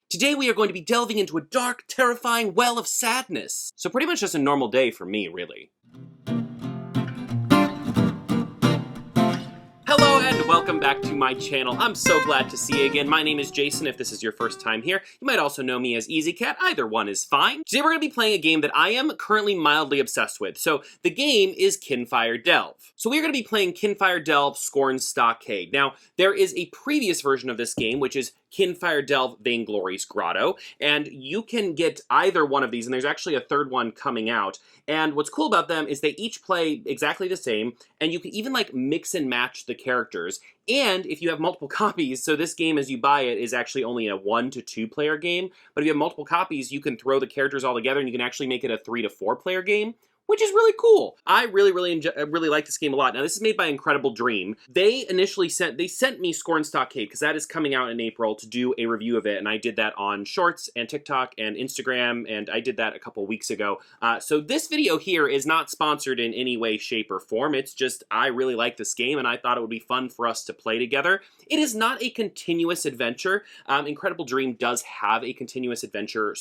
Today we are going to be delving into a dark, terrifying well of sadness. So pretty much just a normal day for me, really. Hello and welcome back to my channel. I'm so glad to see you again. My name is Jason. If this is your first time here, you might also know me as Easy Cat. Either one is fine. Today we're going to be playing a game that I am currently mildly obsessed with. So the game is Kinfire Delve. So we're going to be playing Kinfire Delve, Scorn, Stockade. Now, there is a previous version of this game, which is Kinfire Delve, Vainglory's Grotto, and you can get either one of these, and there's actually a third one coming out. And what's cool about them is they each play exactly the same, and you can even like mix and match the characters. And if you have multiple copies, so this game as you buy it is actually only a 1 to 2 player game, but if you have multiple copies, you can throw the characters all together and you can actually make it a 3 to 4 player game, which is really cool. I really like this game a lot. Now, this is made by Incredible Dream. They initially sent me Scorn Stockade, because that is coming out in April, to do a review of it, and I did that on Shorts and TikTok and Instagram, and I did that a couple weeks ago. So this video here is not sponsored in any way, shape, or form. It's just, I really like this game, and I thought it would be fun for us to play together. It is not a continuous adventure. Incredible Dream does have a continuous adventure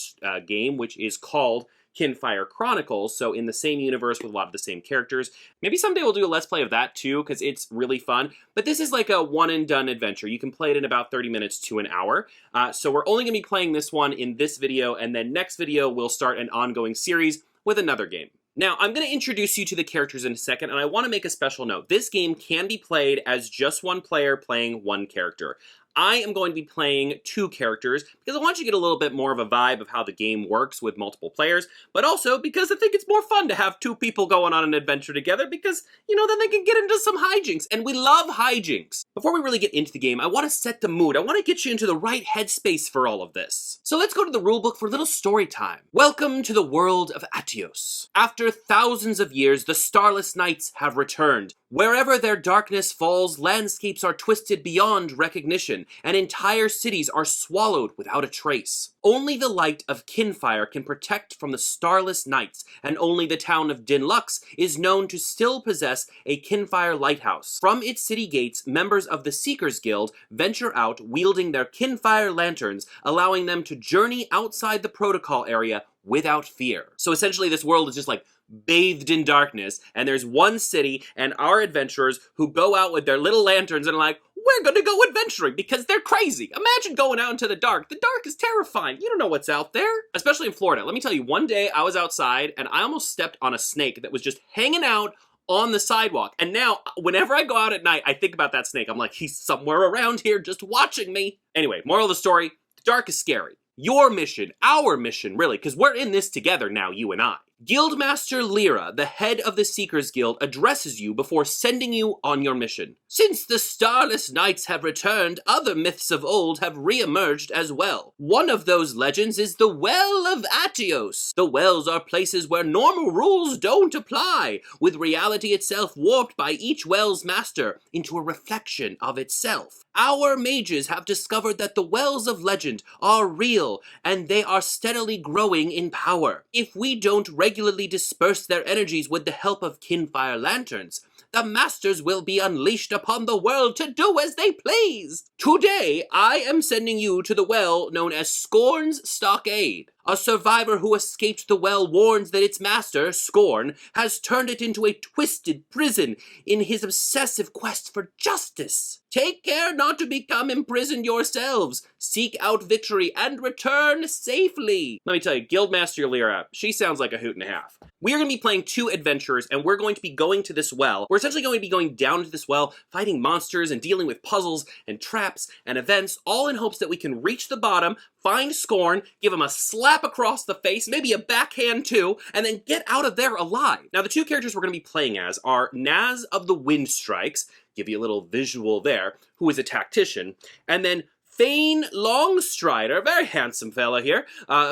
game, which is called Kinfire Chronicles, so in the same universe with a lot of the same characters. Maybe someday we'll do a Let's Play of that too, because it's really fun. But this is like a one-and-done adventure. You can play it in about 30 minutes to an hour. So we're only going to be playing this one in this video, and then next video we'll start an ongoing series with another game. Now, I'm going to introduce you to the characters in a second, and I want to make a special note. This game can be played as just one player playing one character. I am going to be playing 2 characters because I want you to get a little bit more of a vibe of how the game works with multiple players, but also because I think it's more fun to have 2 people going on an adventure together because, you know, then they can get into some hijinks, and we love hijinks. Before we really get into the game, I want to set the mood. I want to get you into the right headspace for all of this. So let's go to the rulebook for a little story time. Welcome to the world of Atios. After thousands of years, the Starless Nights have returned. Wherever their darkness falls, landscapes are twisted beyond recognition, and entire cities are swallowed without a trace. Only the light of Kinfire can protect from the Starless Nights, and only the town of Dinlux is known to still possess a Kinfire lighthouse. From its city gates, members of the Seekers Guild venture out wielding their Kinfire lanterns, allowing them to journey outside the protocol area without fear. So essentially this world is just like bathed in darkness, and there's one city and our adventurers who go out with their little lanterns and are like, we're gonna go adventuring because they're crazy. Imagine going out into the dark. The dark is terrifying. You don't know what's out there. Especially in Florida. Let me tell you, one day I was outside and I almost stepped on a snake that was just hanging out on the sidewalk. And now, whenever I go out at night, I think about that snake. I'm like, he's somewhere around here just watching me. Anyway, moral of the story, the dark is scary. Your mission, our mission, really, because we're in this together now, you and I. Guildmaster Lyra, the head of the Seekers Guild, addresses you before sending you on your mission. Since the Starless Nights have returned, other myths of old have re-emerged as well. One of those legends is the Well of Atios. The wells are places where normal rules don't apply, with reality itself warped by each well's master into a reflection of itself. Our mages have discovered that the wells of legend are real, and they are steadily growing in power. If we don't regularly disperse their energies with the help of Kinfire lanterns, the masters will be unleashed upon the world to do as they please. Today, I am sending you to the well known as Scorn's Stockade. A survivor who escaped the well warns that its master, Scorn, has turned it into a twisted prison in his obsessive quest for justice. Take care not to become imprisoned yourselves. Seek out victory and return safely. Let me tell you, Guildmaster Lyra, she sounds like a hoot and a half. We are going to be playing 2 adventurers, and we're going to be going to this well. We're essentially going to be going down to this well, fighting monsters and dealing with puzzles and traps and events, all in hopes that we can reach the bottom, find Scorn, give him a slap across the face, maybe a backhand too, and then get out of there alive. Now, the 2 characters we're going to be playing as are Naz of the Wind Strikes, give you a little visual there, who is a tactician, and then Feyn Longstrider, very handsome fella here,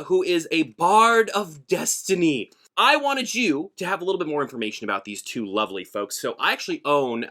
who is a Bard of Destiny. I wanted you to have a little bit more information about these 2 lovely folks, so I actually own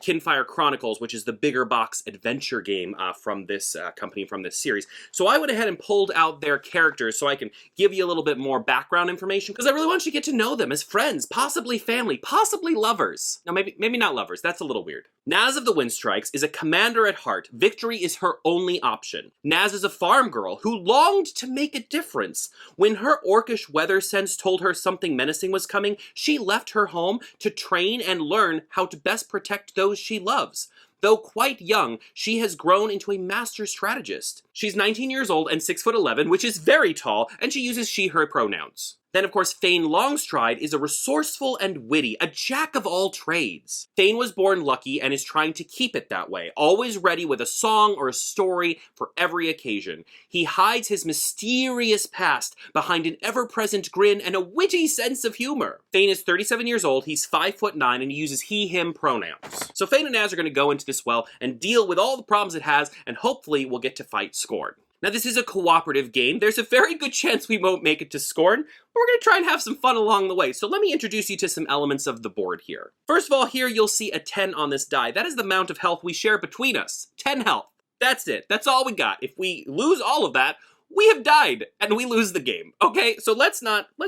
Kinfire Chronicles, which is the bigger box adventure game from this company, from this series. So I went ahead and pulled out their characters so I can give you a little bit more background information, because I really want you to get to know them as friends, possibly family, possibly lovers. Now, maybe not lovers. That's a little weird. Naz of the Windstrikes is a commander at heart. Victory is her only option. Naz is a farm girl who longed to make a difference. When her orcish weather sense told her something menacing was coming, she left her home to train and learn how to best protect those she loves. Though quite young, she has grown into a master strategist. She's 19 years old and 6'11", which is very tall, and she uses she/her pronouns. Then, of course, Feyn Longstride is a resourceful and witty, a jack of all trades. Feyn was born lucky and is trying to keep it that way, always ready with a song or a story for every occasion. He hides his mysterious past behind an ever-present grin and a witty sense of humor. Feyn is 37 years old, he's 5'9", and he uses he/him pronouns. So Feyn and Naz are going to go into this well and deal with all the problems it has, and hopefully we'll get to fight Scorn. Now, this is a cooperative game. There's a very good chance we won't make it to Scorn, but we're going to try and have some fun along the way. So let me introduce you to some elements of the board here. First of all, here you'll see a 10 on this die. That is the amount of health we share between us. 10 health. That's it. That's all we got. If we lose all of that, we have died and we lose the game, okay? So let's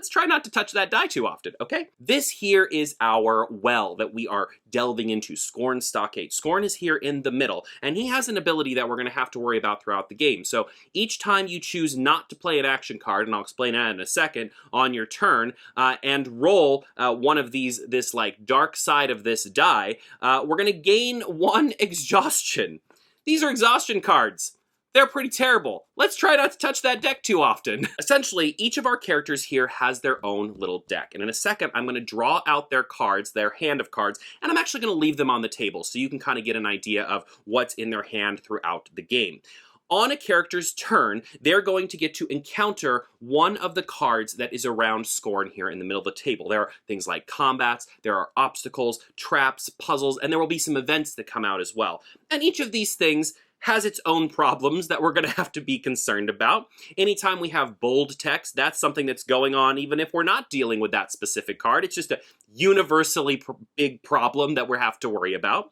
try not to touch that die too often, okay? This here is our well that we are delving into, Scorn Stockade. Scorn is here in the middle, and he has an ability that we're gonna have to worry about throughout the game. So each time you choose not to play an action card, and I'll explain that in a second, on your turn, and roll one of this like dark side of this die, we're gonna gain 1 exhaustion. These are exhaustion cards. They're pretty terrible. Let's try not to touch that deck too often. Essentially, each of our characters here has their own little deck. And in a second, I'm gonna draw out their cards, their hand of cards, and I'm actually gonna leave them on the table so you can kind of get an idea of what's in their hand throughout the game. On a character's turn, they're going to get to encounter one of the cards that is around Scorn here in the middle of the table. There are things like combats, there are obstacles, traps, puzzles, and there will be some events that come out as well. And each of these things has its own problems that we're going to have to be concerned about. Anytime we have bold text, that's something that's going on even if we're not dealing with that specific card. It's just a universally big problem that we have to worry about.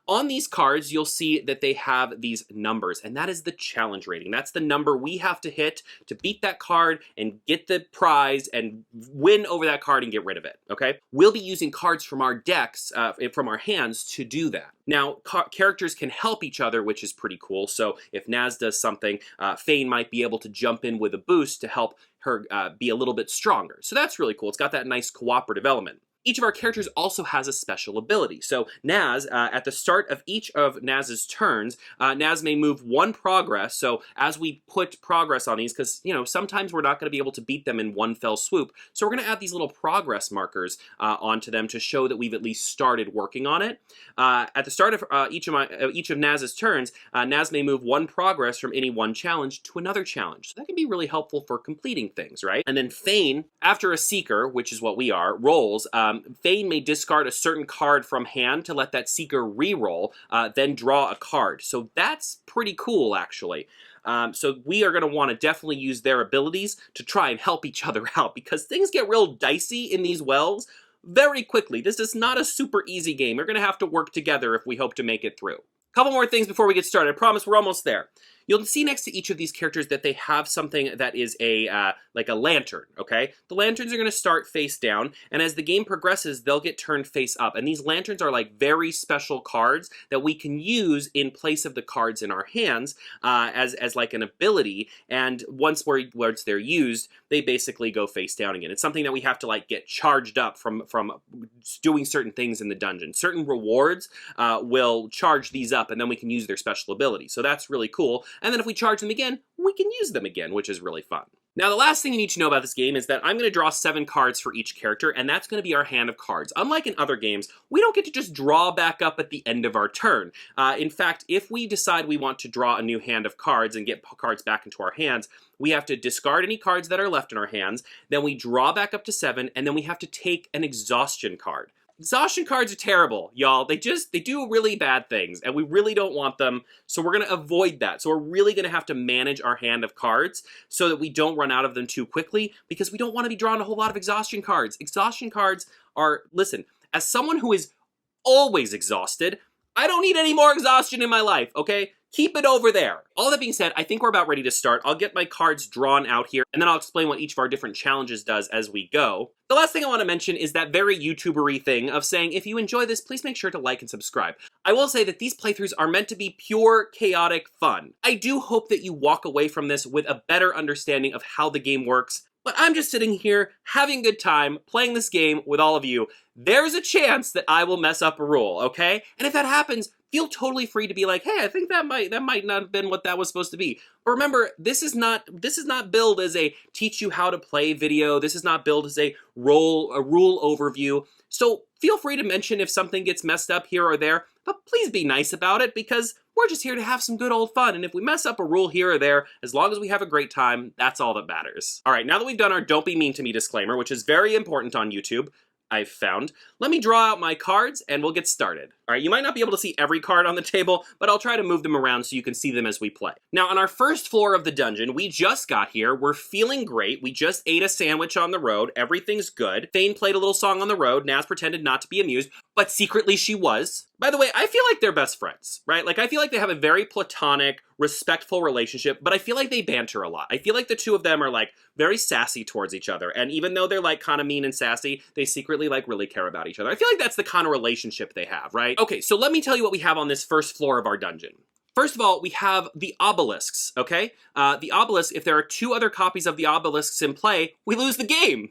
On these cards, you'll see that they have these numbers, and that is the challenge rating. That's the number we have to hit to beat that card and get the prize and win over that card and get rid of it, okay? We'll be using cards from our decks, from our hands to do that. Now, characters can help each other, which is pretty cool. So if Naz does something, Feyn might be able to jump in with a boost to help her be a little bit stronger. So that's really cool. It's got that nice cooperative element. Each of our characters also has a special ability. So Naz, at the start of each of Naz's turns, Naz may move 1 progress. So as we put progress on these, because sometimes we're not going to be able to beat them in one fell swoop, so we're going to add these little progress markers onto them to show that we've at least started working on it. At the start of each of Naz's turns, Naz may move 1 progress from any one challenge to another challenge. So that can be really helpful for completing things, right? And then Feyn, after a Seeker, which is what we are, rolls. Feyn may discard a certain card from hand to let that Seeker re-roll, then draw a card. So that's pretty cool, actually. So we are going to want to definitely use their abilities to try and help each other out, because things get real dicey in these wells very quickly. This is not a super easy game. We're going to have to work together if we hope to make it through. Couple more things before we get started. I promise we're almost there. You'll see next to each of these characters that they have something that is like a lantern, okay? The lanterns are going to start face down, and as the game progresses, they'll get turned face up. And these lanterns are like very special cards that we can use in place of the cards in our hands as like an ability, and once they're used, they basically go face down again. It's something that we have to like get charged up from doing certain things in the dungeon. Certain rewards will charge these up, and then we can use their special ability. So that's really cool. And then if we charge them again, we can use them again, which is really fun. Now, the last thing you need to know about this game is that I'm going to draw 7 cards for each character, and that's going to be our hand of cards. Unlike in other games, we don't get to just draw back up at the end of our turn. In fact, if we decide we want to draw a new hand of cards and get cards back into our hands, we have to discard any cards that are left in our hands, then we draw back up to 7, and then we have to take an exhaustion card. Exhaustion cards are terrible, y'all. They do really bad things, and we really don't want them, so we're going to avoid that. So we're really going to have to manage our hand of cards so that we don't run out of them too quickly, because we don't want to be drawing a whole lot of exhaustion cards. Exhaustion cards are, listen, as someone who is always exhausted. I don't need any more exhaustion in my life, okay? Keep it over there. All that being said, I think we're about ready to start. I'll get my cards drawn out here, and then I'll explain what each of our different challenges does as we go. The last thing I want to mention is that very YouTuber-y thing of saying, if you enjoy this, please make sure to like and subscribe. I will say that these playthroughs are meant to be pure, chaotic fun. I do hope that you walk away from this with a better understanding of how the game works, but I'm just sitting here having a good time playing this game with all of you. There's a chance that I will mess up a rule, okay? And if that happens, feel totally free to be like, hey, I think that might not have been what that was supposed to be. But remember, this is not billed as a teach you how to play video. This is not billed as a rule overview. So feel free to mention if something gets messed up here or there, but please be nice about it because we're just here to have some good old fun. And if we mess up a rule here or there, as long as we have a great time, that's all that matters. All right, now that we've done our don't be mean to me disclaimer, which is very important on YouTube, I've found. Let me draw out my cards and we'll get started. All right, you might not be able to see every card on the table, but I'll try to move them around so you can see them as we play. Now, on our first floor of the dungeon, we just got here. We're feeling great. We just ate a sandwich on the road. Everything's good. Feyn played a little song on the road. Naz pretended not to be amused, but secretly she was. By the way, I feel like they're best friends, right? Like, I feel like they have a very platonic, respectful relationship, but I feel like they banter a lot. I feel like the two of them are, like, very sassy towards each other, and even though they're, like, kind of mean and sassy, they secretly, like, really care about each other. I feel like that's the kind of relationship they have, right? Okay, so let me tell you what we have on this first floor of our dungeon. First of all, we have the obelisks, okay? The obelisk, if there are 2 other copies of the obelisks in play, we lose the game.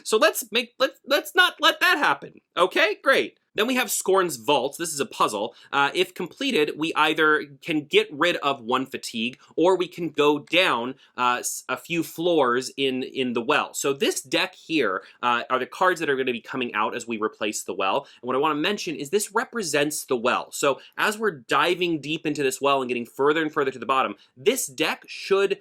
So let's not let that happen, okay? Great. Then we have Scorn's Vault. This is a puzzle. If completed, we either can get rid of 1 fatigue, or we can go down a few floors in the well. So this deck here are the cards that are going to be coming out as we replace the well. And what I want to mention is this represents the well. So as we're diving deep into this well and getting further and further to the bottom, this deck should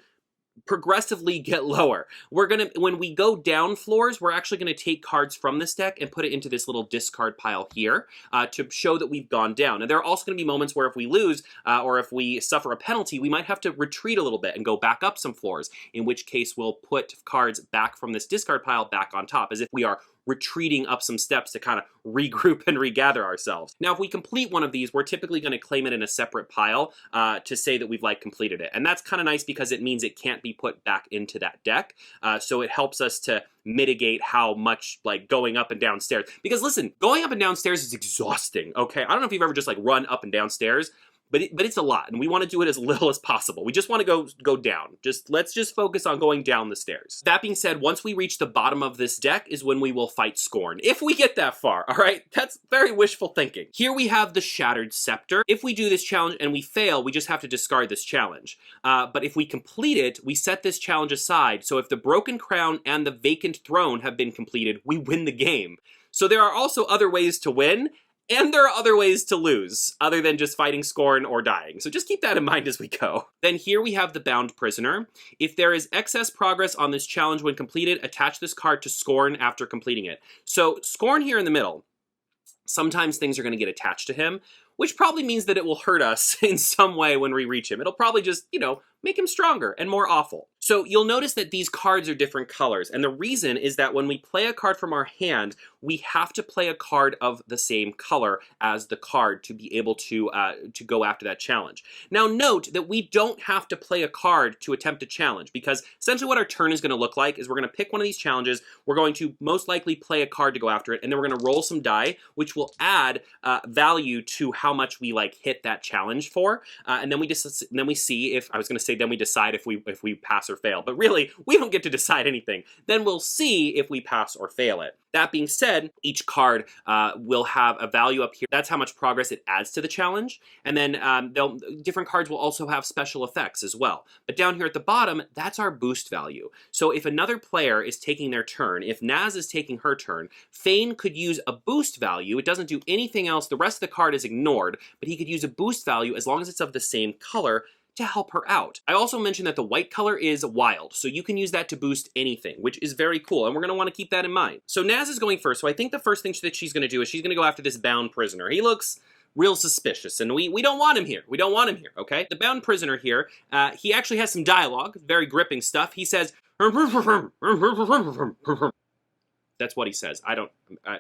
progressively get lower. When we go down floors, we're actually gonna take cards from this deck and put it into this little discard pile here to show that we've gone down. And there are also gonna be moments where if we lose or if we suffer a penalty, we might have to retreat a little bit and go back up some floors, in which case we'll put cards back from this discard pile back on top, as if we are retreating up some steps to kind of regroup and regather ourselves. Now, if we complete one of these, we're typically going to claim it in a separate pile to say that we've completed it. And that's kind of nice because it means it can't be put back into that deck. So it helps us to mitigate how much going up and down stairs. Because listen, going up and down stairs is exhausting, okay? I don't know if you've ever just run up and down stairs, but it's a lot, and we want to do it as little as possible. We just want to go down. Let's just focus on going down the stairs. That being said, once we reach the bottom of this deck is when we will fight Scorn. If we get that far, all right? That's very wishful thinking. Here we have the Shattered Scepter. If we do this challenge and we fail, we just have to discard this challenge. But if we complete it, we set this challenge aside. So if the Broken Crown and the Vacant Throne have been completed, we win the game. So there are also other ways to win, and there are other ways to lose, other than just fighting Scorn or dying. So just keep that in mind as we go. Then here we have the Bound Prisoner. If there is excess progress on this challenge when completed, attach this card to Scorn after completing it. So Scorn here in the middle, sometimes things are going to get attached to him, which probably means that it will hurt us in some way when we reach him. It'll probably just, make him stronger and more awful. So you'll notice that these cards are different colors, and the reason is that when we play a card from our hand, we have to play a card of the same color as the card to be able to go after that challenge. Now note that we don't have to play a card to attempt a challenge, because essentially what our turn is going to look like is we're going to pick one of these challenges, we're going to most likely play a card to go after it, and then we're going to roll some die, which will add value to how much we hit that challenge for, and then we see if, I was going to say then we decide if we pass or fail, but really we don't get to decide anything. Then we'll see if we pass or fail it. That being said, each card will have a value up here. That's how much progress it adds to the challenge. And then different cards will also have special effects as well. But down here at the bottom, that's our boost value. So if another player is taking their turn, if Naz is taking her turn, Feyn could use a boost value. It doesn't do anything else. The rest of the card is ignored, but he could use a boost value as long as it's of the same color to help her out. I also mentioned that the white color is wild, so you can use that to boost anything, which is very cool, and we're going to want to keep that in mind. So Naz is going first, so I think the first thing that she's going to do is she's going to go after this Bound Prisoner. He looks real suspicious, and we don't want him here. We don't want him here, okay? The Bound Prisoner here, he actually has some dialogue, very gripping stuff. He says, That's what he says. I don't,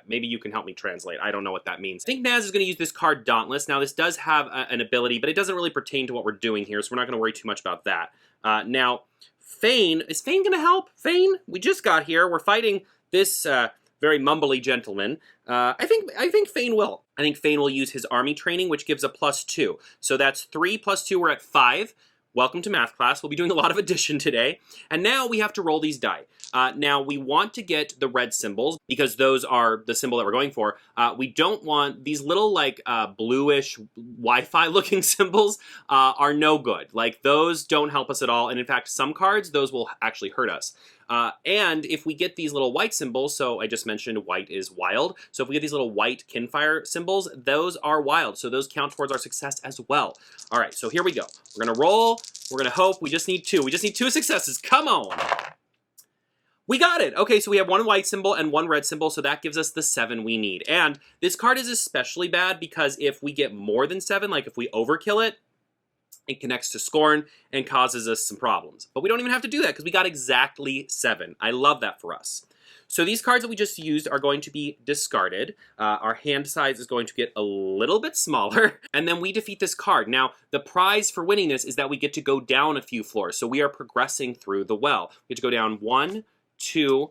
maybe you can help me translate. I don't know what that means. I think Naz is going to use this card Dauntless. Now, this does have an ability, but it doesn't really pertain to what we're doing here, so we're not going to worry too much about that. Now, Feyn, is Feyn going to help? Feyn? We just got here. We're fighting this very mumbly gentleman. I think Feyn will. I think Feyn will use his army training, which gives a +2. So that's 3 + 2, we're at 5. Welcome to math class. We'll be doing a lot of addition today. And now we have to roll these die. Now we want to get the red symbols because those are the symbol that we're going for. We don't want these little like bluish Wi-Fi looking symbols are no good. Like those don't help us at all. And in fact, some cards, those will actually hurt us. And if we get these little white symbols, so I just mentioned white is wild. So if we get these little white Kinfire symbols, those are wild. So those count towards our success as well. All right, so here we go. We're gonna roll, we're gonna hope, we just need 2. We just need 2 successes, come on. We got it! Okay, so we have 1 white symbol and 1 red symbol, so that gives us the 7 we need. And this card is especially bad because if we get more than 7, like if we overkill it, it connects to Scorn and causes us some problems. But we don't even have to do that because we got exactly 7. I love that for us. So these cards that we just used are going to be discarded. Our hand size is going to get a little bit smaller, and then we defeat this card. Now, the prize for winning this is that we get to go down a few floors, so we are progressing through the well. We get to go down 1, 2,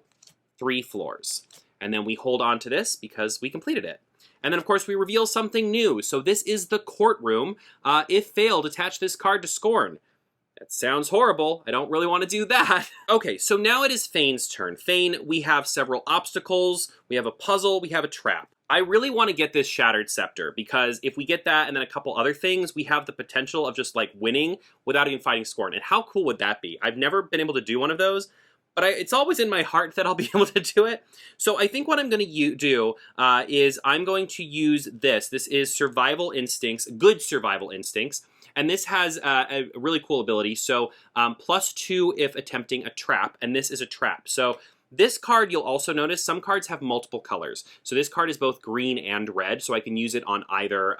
3 floors. And then we hold on to this because we completed it. And then, of course, we reveal something new. So this is the courtroom. If failed, attach this card to Scorn. That sounds horrible. I don't really want to do that. Okay, so now it is Feyn's turn. Feyn, we have several obstacles, we have a puzzle, we have a trap. I really want to get this Shattered Scepter, because if we get that and then a couple other things, we have the potential of just, like, winning without even fighting Scorn. And how cool would that be? I've never been able to do one of those, but it's always in my heart that I'll be able to do it. So I think what I'm going to do is I'm going to use this. This is Survival Instincts, Good Survival Instincts. And this has a really cool ability. So +2 if attempting a trap, and this is a trap. So this card, you'll also notice, some cards have multiple colors. So this card is both green and red, so I can use it on either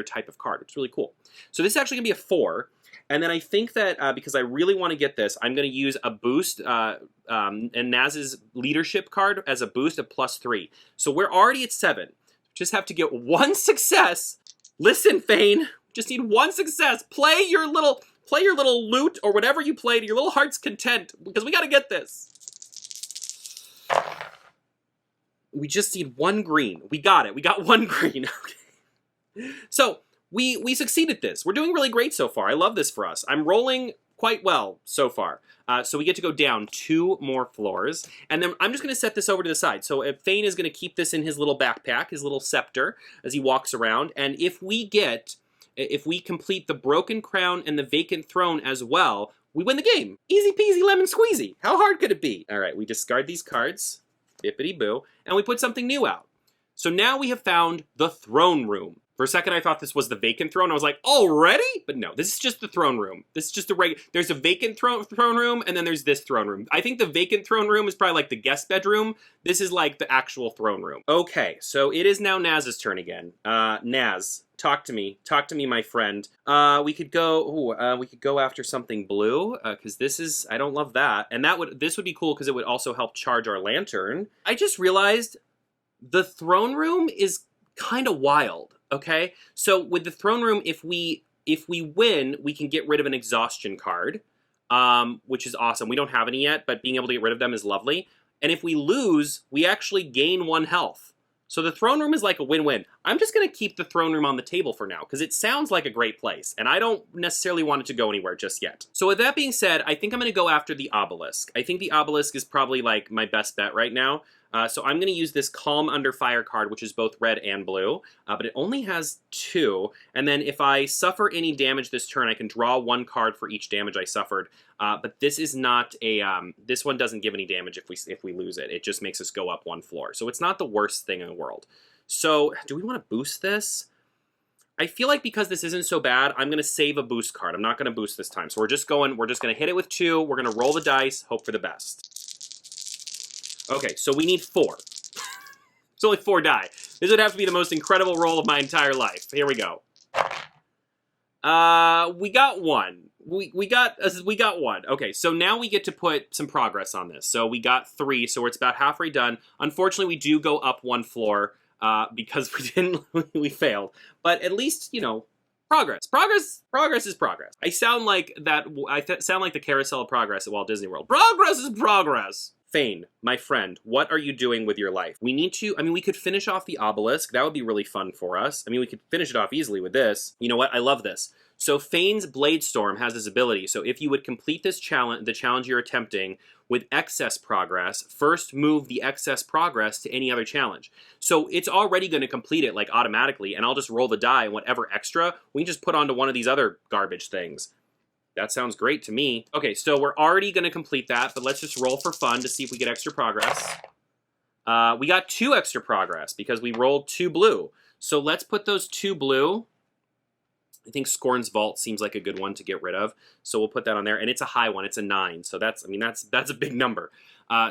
type of card, which is really cool. So this is actually going to be a 4. And then I think that because I really want to get this, I'm going to use a boost, and Naz's leadership card as a boost of +3. So we're already at 7. Just have to get 1 success. Listen, Feyn. Just need 1 success. Play your little lute or whatever you play to your little heart's content, because we got to get this. We just need 1 green. We got it. We got 1 green. Okay. So we succeeded this. We're doing really great so far. I love this for us. I'm rolling quite well so far. So we get to go down 2 more floors. And then I'm just going to set this over to the side. So Feyn is going to keep this in his little backpack, his little scepter, as he walks around. And if we complete the Broken Crown and the Vacant Throne as well, we win the game. Easy peasy lemon squeezy. How hard could it be? All right, we discard these cards, bippity boo, and we put something new out. So now we have found the Throne Room. For a second, I thought this was the Vacant Throne. I was like, already? But no, this is just the Throne Room. This is just a regular. There's a Vacant throne Room, and then there's this Throne Room. I think the Vacant Throne Room is probably like the guest bedroom. This is like the actual Throne Room. Okay, so it is now Naz's turn again. Naz, talk to me, my friend. We could go after something blue, because this is, I don't love that. And this would be cool because it would also help charge our lantern. I just realized the Throne Room is kind of wild. Okay, so with the Throne Room, if we win, we can get rid of an exhaustion card, which is awesome. We don't have any yet, but being able to get rid of them is lovely. And if we lose, we actually gain 1 health. So the Throne Room is like a win-win. I'm just going to keep the Throne Room on the table for now, because it sounds like a great place, and I don't necessarily want it to go anywhere just yet. So with that being said, I think I'm going to go after the Obelisk. I think the Obelisk is probably like my best bet right now. So I'm going to use this Calm Under Fire card, which is both red and blue, but it only has 2. And then if I suffer any damage this turn, I can draw 1 card for each damage I suffered. But this is not a, this one doesn't give any damage if we lose it. It just makes us go up 1 floor. So it's not the worst thing in the world. So do we want to boost this? I feel like because this isn't so bad, I'm going to save a boost card. I'm not going to boost this time. So we're just going to hit it with 2. We're going to roll the dice, hope for the best. Okay, so we need 4. It's only 4 die. This would have to be the most incredible roll of my entire life. Here we go. We got 1. We got one. Okay, so now we get to put some progress on this. So we got 3, so it's about halfway done. Unfortunately, we do go up 1 floor because we failed. But at least, you know, progress is progress. I sound like that. Sound like the carousel of progress at Walt Disney World. Progress is progress. Feyn, my friend, what are you doing with your life? We need to, I mean, we could finish off the obelisk. That would be really fun for us. I mean, we could finish it off easily with this. You know what? I love this. So Feyn's Blade Storm has this ability. So if you would complete this challenge, the challenge you're attempting with excess progress, first move the excess progress to any other challenge. So it's already going to complete it like automatically, and I'll just roll the die, and whatever extra, we can just put onto one of these other garbage things. That sounds great to me. Okay, so we're already going to complete that, but let's just roll for fun to see if we get extra progress. We got 2 extra progress because we rolled 2 blue. So let's put those 2 blue. I think Scorn's Vault seems like a good one to get rid of. So we'll put that on there, and it's a high one. It's a 9, so that's, I mean, that's a big number.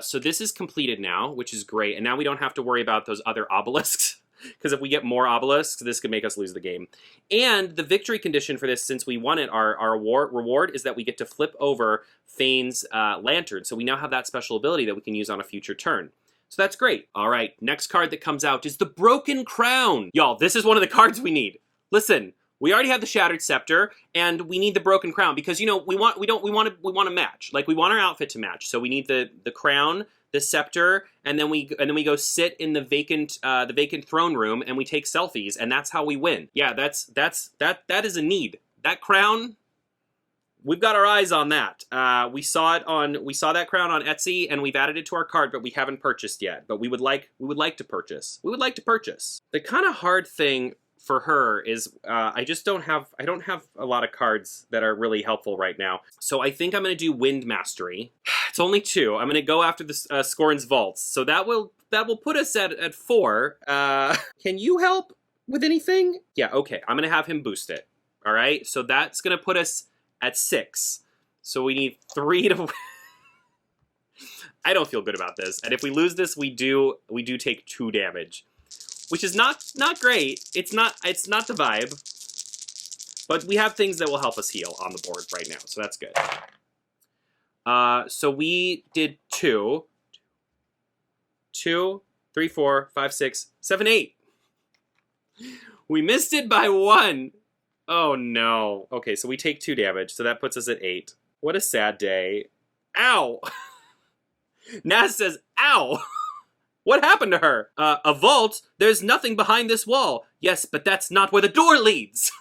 So this is completed now, which is great, and now we don't have to worry about those other obelisks. Because if we get more obelisks, this could make us lose the game. And the victory condition for this, since we won it, our reward is that we get to flip over Feyn's lantern. So we now have that special ability that we can use on a future turn. So that's great. All right, next card that comes out is the Broken Crown. Y'all, this is one of the cards we need. Listen, we already have the Shattered Scepter, and we need the Broken Crown because, you know, we want to match. Like, we want our outfit to match. So we need the crown, the scepter, and then we go sit in the vacant throne room, and we take selfies, and that's how we win. Yeah, that is a need. That crown, we've got our eyes on that. We saw that crown on Etsy, and we've added it to our cart, but we haven't purchased yet. But we would like to purchase. We would like to purchase. The kind of hard thing for her is I don't have a lot of cards that are really helpful right now. So I think I'm going to do Wind Mastery. It's only 2. I'm going to go after the Scorn's Vaults. So that will put us at 4. Can you help with anything? Yeah, okay. I'm going to have him boost it. All right? So that's going to put us at 6. So we need 3 to... I don't feel good about this. And if we lose this, we do take 2 damage. Which is not great. It's not the vibe. But we have things that will help us heal on the board right now, so that's good. So we did 2, 3, 4, 5, 6, 7, 8. We missed it by 1. Oh no. Okay, so we take 2 damage, so that puts us at 8. What a sad day. Ow! Naz says, ow! What happened to her? A vault? There's nothing behind this wall. Yes, but that's not where the door leads.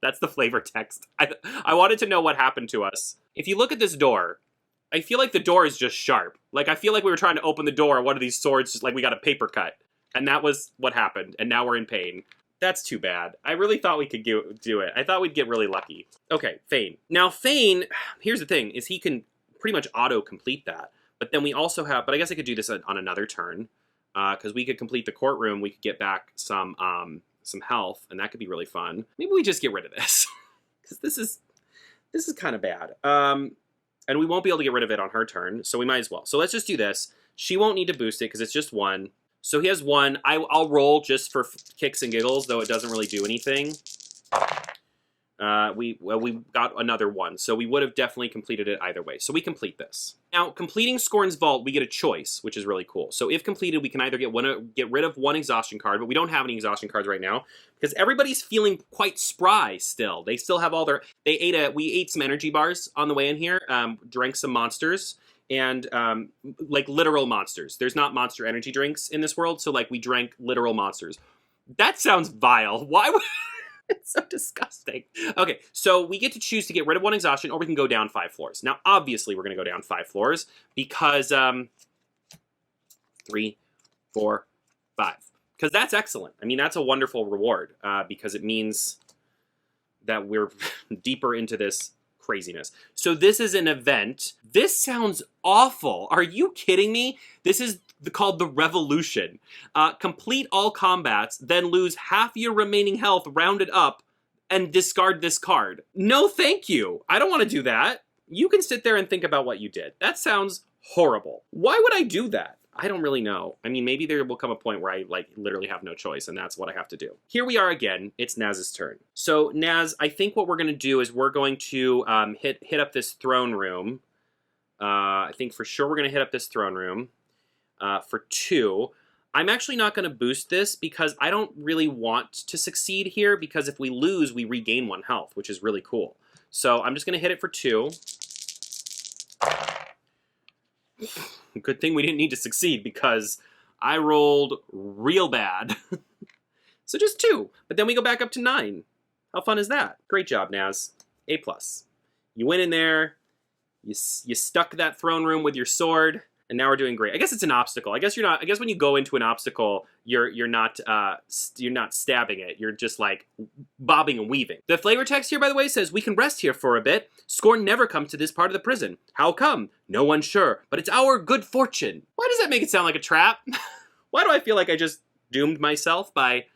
That's the flavor text. I wanted to know what happened to us. If you look at this door, I feel like the door is just sharp. Like, I feel like we were trying to open the door, and one of these swords, just like we got a paper cut. And that was what happened, and now we're in pain. That's too bad. I really thought we could do it. I thought we'd get really lucky. Okay, Feyn. Now, Feyn, here's the thing, is he can pretty much auto-complete that. But then we also have, but I guess I could do this on another turn, because we could complete the courtroom, we could get back some health, and that could be really fun. Maybe we just get rid of this, because this is kind of bad. And we won't be able to get rid of it on her turn, so we might as well. So let's just do this. She won't need to boost it, because it's just 1. So he has 1. I'll roll just for kicks and giggles, though it doesn't really do anything. We got another 1, so we would have definitely completed it either way. So we complete this. Now, completing Scorn's Vault, we get a choice, which is really cool. So if completed, we can either get rid of 1 exhaustion card, but we don't have any exhaustion cards right now, because everybody's feeling quite spry still. They still have all their... We ate some energy bars on the way in here, drank some monsters, and like literal monsters. There's not monster energy drinks in this world, so like we drank literal monsters. That sounds vile. Why would... It's so disgusting. Okay, so we get to choose to get rid of 1 exhaustion, or we can go down 5 floors. Now, obviously, we're going to go down 5 floors because 3, 4, 5. Because that's excellent. I mean, that's a wonderful reward because it means that we're deeper into this craziness. So this is an event. This sounds awful. Are you kidding me? This is called the Revolution. Complete all combats, then lose half your remaining health rounded up and discard this card. No, thank you. I don't want to do that. You can sit there and think about what you did. That sounds horrible. Why would I do that? I don't really know. I mean, maybe there will come a point where I, like, literally have no choice, and that's what I have to do. Here we are again. It's Naz's turn. So, Naz, I think what we're going to do is we're going to hit up this throne room. I think for sure we're going to hit up this throne room for 2. I'm actually not going to boost this because I don't really want to succeed here, because if we lose, we regain 1 health, which is really cool. So I'm just going to hit it for 2. Good thing we didn't need to succeed, because I rolled real bad. So just 2, but then we go back up to 9. How fun is that? Great job, Naz. A+. You went in there, you stuck that throne room with your sword, and now we're doing great. I guess it's an obstacle. I guess you're not. I guess when you go into an obstacle, you're not stabbing it. You're just like bobbing and weaving. The flavor text here, by the way, says we can rest here for a bit. Scorn never comes to this part of the prison. How come? No one's sure, but it's our good fortune. Why does that make it sound like a trap? Why do I feel like I just doomed myself by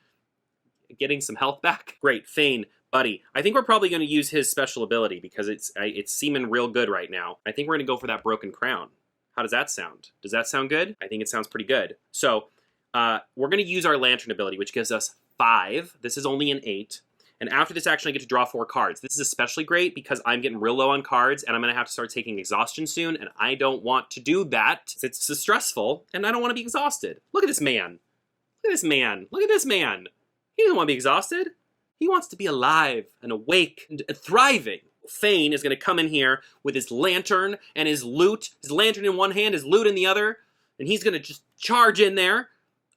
getting some health back? Great, Feyn, buddy. I think we're probably going to use his special ability because it's seeming real good right now. I think we're going to go for that broken crown. How does that sound? Does that sound good? I think it sounds pretty good. So we're going to use our lantern ability, which gives us 5. This is only an 8. And after this action, I get to draw 4 cards. This is especially great because I'm getting real low on cards, and I'm going to have to start taking exhaustion soon, and I don't want to do that. It's so stressful, and I don't want to be exhausted. Look at this man. Look at this man. Look at this man. He doesn't want to be exhausted. He wants to be alive and awake and thriving. Feyn is going to come in here with his lantern and his loot. His lantern in one hand, his loot in the other. And he's going to just charge in there.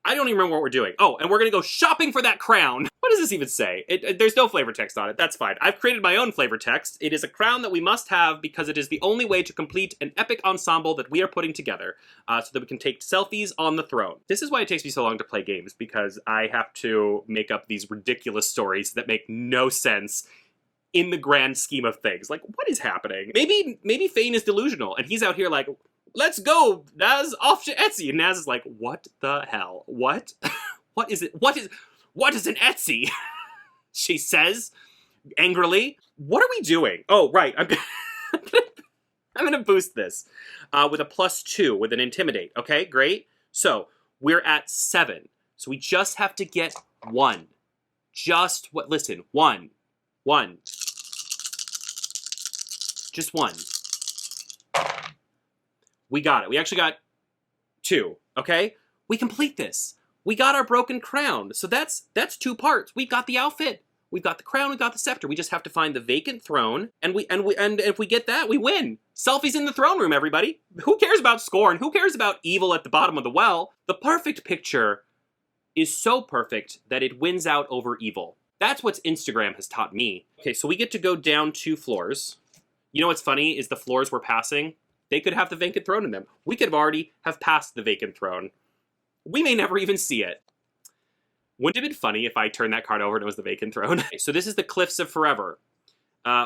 I don't even remember what we're doing. Oh, and we're going to go shopping for that crown. What does this even say? There's no flavor text on it. That's fine. I've created my own flavor text. It is a crown that we must have because it is the only way to complete an epic ensemble that we are putting together so that we can take selfies on the throne. This is why it takes me so long to play games, because I have to make up these ridiculous stories that make no sense in the grand scheme of things. Like, what is happening? Maybe Feyn is delusional, and he's out here like, let's go, Naz, off to Etsy. And Naz is like, what the hell? What? What is it? What is an Etsy? She says, angrily. What are we doing? Oh, right, I'm gonna boost this with a +2, with an Intimidate. Okay, great. So, we're at 7. So we just have to get 1. Just what, listen, 1. Just 1. We got it. We actually got 2, okay? We complete this. We got our broken crown. So that's 2 parts. We got the outfit. We've got the crown, we got the scepter. We just have to find the vacant throne, and if we get that, we win. Selfies in the throne room, everybody. Who cares about Scorn? Who cares about evil at the bottom of the well? The perfect picture is so perfect that it wins out over evil. That's what Instagram has taught me. Okay, so we get to go down 2 floors. You know what's funny is the floors we're passing, they could have the vacant throne in them. We could have already have passed the vacant throne. We may never even see it. Wouldn't it have been funny if I turned that card over and it was the vacant throne? So this is the Cliffs of Forever.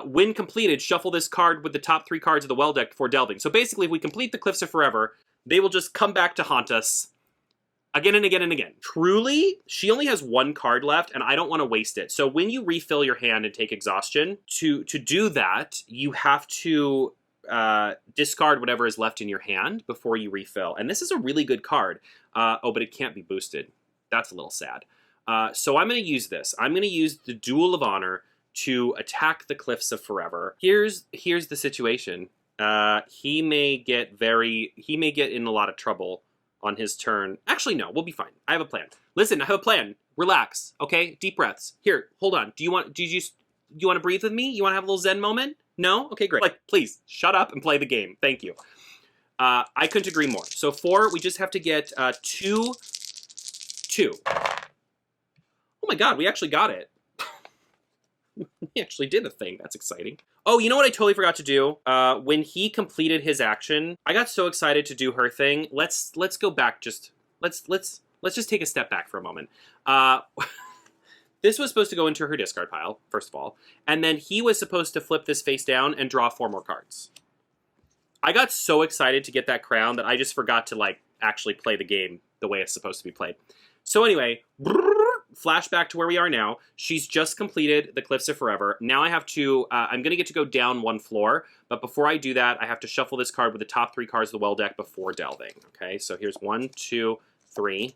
When completed, shuffle this card with the top 3 cards of the well deck before delving. So basically, if we complete the Cliffs of Forever, they will just come back to haunt us again and again and again. Truly, she only has 1 card left, and I don't want to waste it. So when you refill your hand and take exhaustion, to do that, you have to discard whatever is left in your hand before you refill. And this is a really good card. Oh, but it can't be boosted. That's a little sad. So I'm going to use this. I'm going to use the Duel of Honor to attack the Cliffs of Forever. Here's the situation. He may get in a lot of trouble on his turn. Actually, no, we'll be fine. I have a plan. Listen, I have a plan. Relax, okay? Deep breaths. Here, hold on. Do you want to breathe with me? You want to have a little Zen moment? No? Okay, great. Like, please, shut up and play the game. Thank you. I couldn't agree more. So 4, we just have to get 2. Oh my god, we actually got it. We actually did the thing. That's exciting. Oh, you know what I totally forgot to do? When he completed his action, I got so excited to do her thing. Let's go back just... Let's just take a step back for a moment. This was supposed to go into her discard pile, first of all. And then he was supposed to flip this face down and draw 4 more cards. I got so excited to get that crown that I just forgot to, like, actually play the game the way it's supposed to be played. So anyway, flashback to where we are now. She's just completed the Cliffs of Forever. Now I have to, I'm going to get to go down one floor, but before I do that, I have to shuffle this card with the top 3 cards of the well deck before delving. Okay, so here's 1, 2, 3,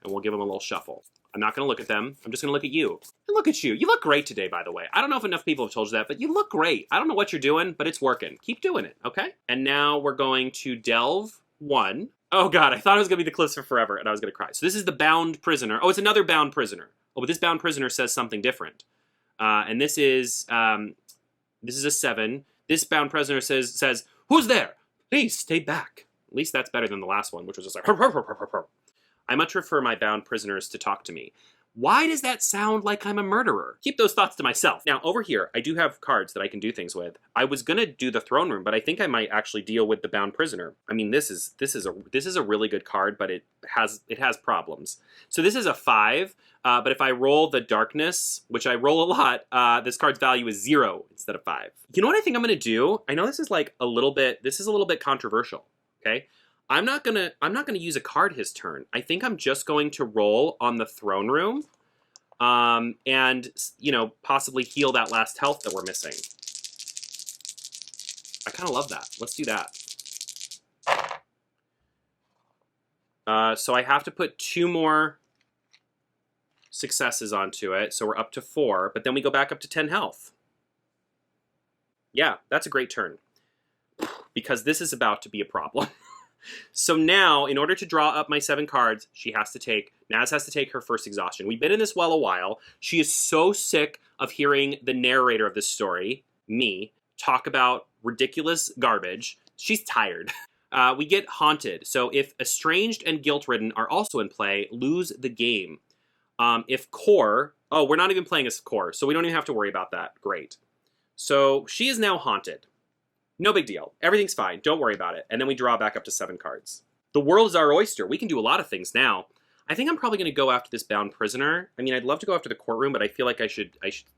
and we'll give them a little shuffle. I'm not going to look at them. I'm just going to look at you. And look at you. You look great today, by the way. I don't know if enough people have told you that, but you look great. I don't know what you're doing, but it's working. Keep doing it, okay? And now we're going to delve 1. Oh god, I thought it was going to be the Cliffs of Forever, and I was going to cry. So this is the Bound Prisoner. Oh, it's another Bound Prisoner. Oh, but this Bound Prisoner says something different. And this is a 7. This Bound Prisoner says, "Who's there? Please stay back." At least that's better than the last one, which was just like, "Hur, hur, hur, hur, hur." I much prefer my Bound Prisoners to talk to me. Why does that sound like I'm a murderer? Keep those thoughts to myself. Now, over here, I do have cards that I can do things with. I was gonna do the Throne Room, but I think I might actually deal with the Bound Prisoner. I mean, this is a really good card, but it has problems. So this is a 5, but if I roll the Darkness, which I roll a lot, this card's value is 0 instead of 5. You know what I think I'm gonna do? I know this is like a little bit controversial, okay? I'm not gonna use a card his turn. I think I'm just going to roll on the Throne Room, and you know, possibly heal that last health that we're missing. I kind of love that. Let's do that. So I have to put 2 more successes onto it, so we're up to 4. But then we go back up to 10 health. Yeah, that's a great turn because this is about to be a problem. So now, in order to draw up my 7 cards, Naz has to take her first exhaustion. We've been in this well a while. She is so sick of hearing the narrator of this story, me, talk about ridiculous garbage. She's tired. We get Haunted. So if Estranged and Guilt-Ridden are also in play, lose the game. If Core... Oh, we're not even playing as Core, so we don't even have to worry about that. Great. So she is now Haunted. No big deal. Everything's fine. Don't worry about it. And then we draw back up to 7 cards. The world is our oyster. We can do a lot of things now. I think I'm probably going to go after this Bound Prisoner. I mean, I'd love to go after the Courtroom, but I feel like I should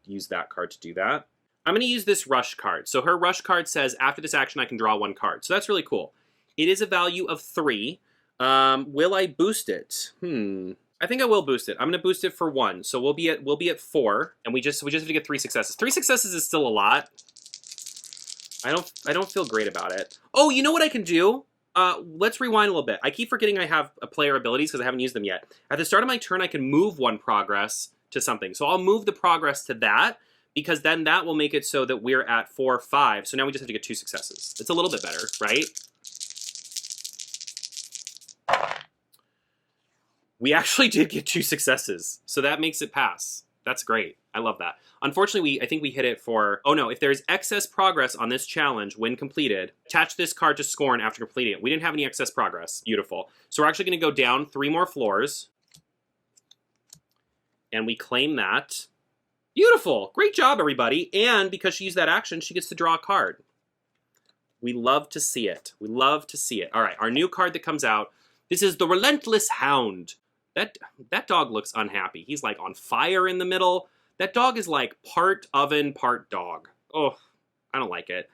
use that card to do that. I'm going to use this Rush card. So her Rush card says, after this action, I can draw 1 card. So that's really cool. It is a value of 3. Will I boost it? I think I will boost it. I'm going to boost it for 1. So we'll be at 4, and we just have to get 3 successes. 3 successes is still a lot. I don't feel great about it. Oh, you know what I can do? Let's rewind a little bit. I keep forgetting I have player abilities because I haven't used them yet. At the start of my turn, I can move 1 progress to something. So I'll move the progress to that, because then that will make it so that we're at 4, 5. So now we just have to get 2 successes. It's a little bit better, right? We actually did get 2 successes, so that makes it pass. That's great. I love that. Unfortunately, I think we hit it for... Oh no, if there's excess progress on this challenge when completed, attach this card to Scorn after completing it. We didn't have any excess progress. Beautiful. So we're actually going to go down 3 more floors. And we claim that. Beautiful. Great job, everybody. And because she used that action, she gets to draw a card. We love to see it. We love to see it. All right, our new card that comes out. This is the Relentless Hound. That dog looks unhappy. He's like on fire in the middle. That dog is like part oven, part dog. Oh, I don't like it.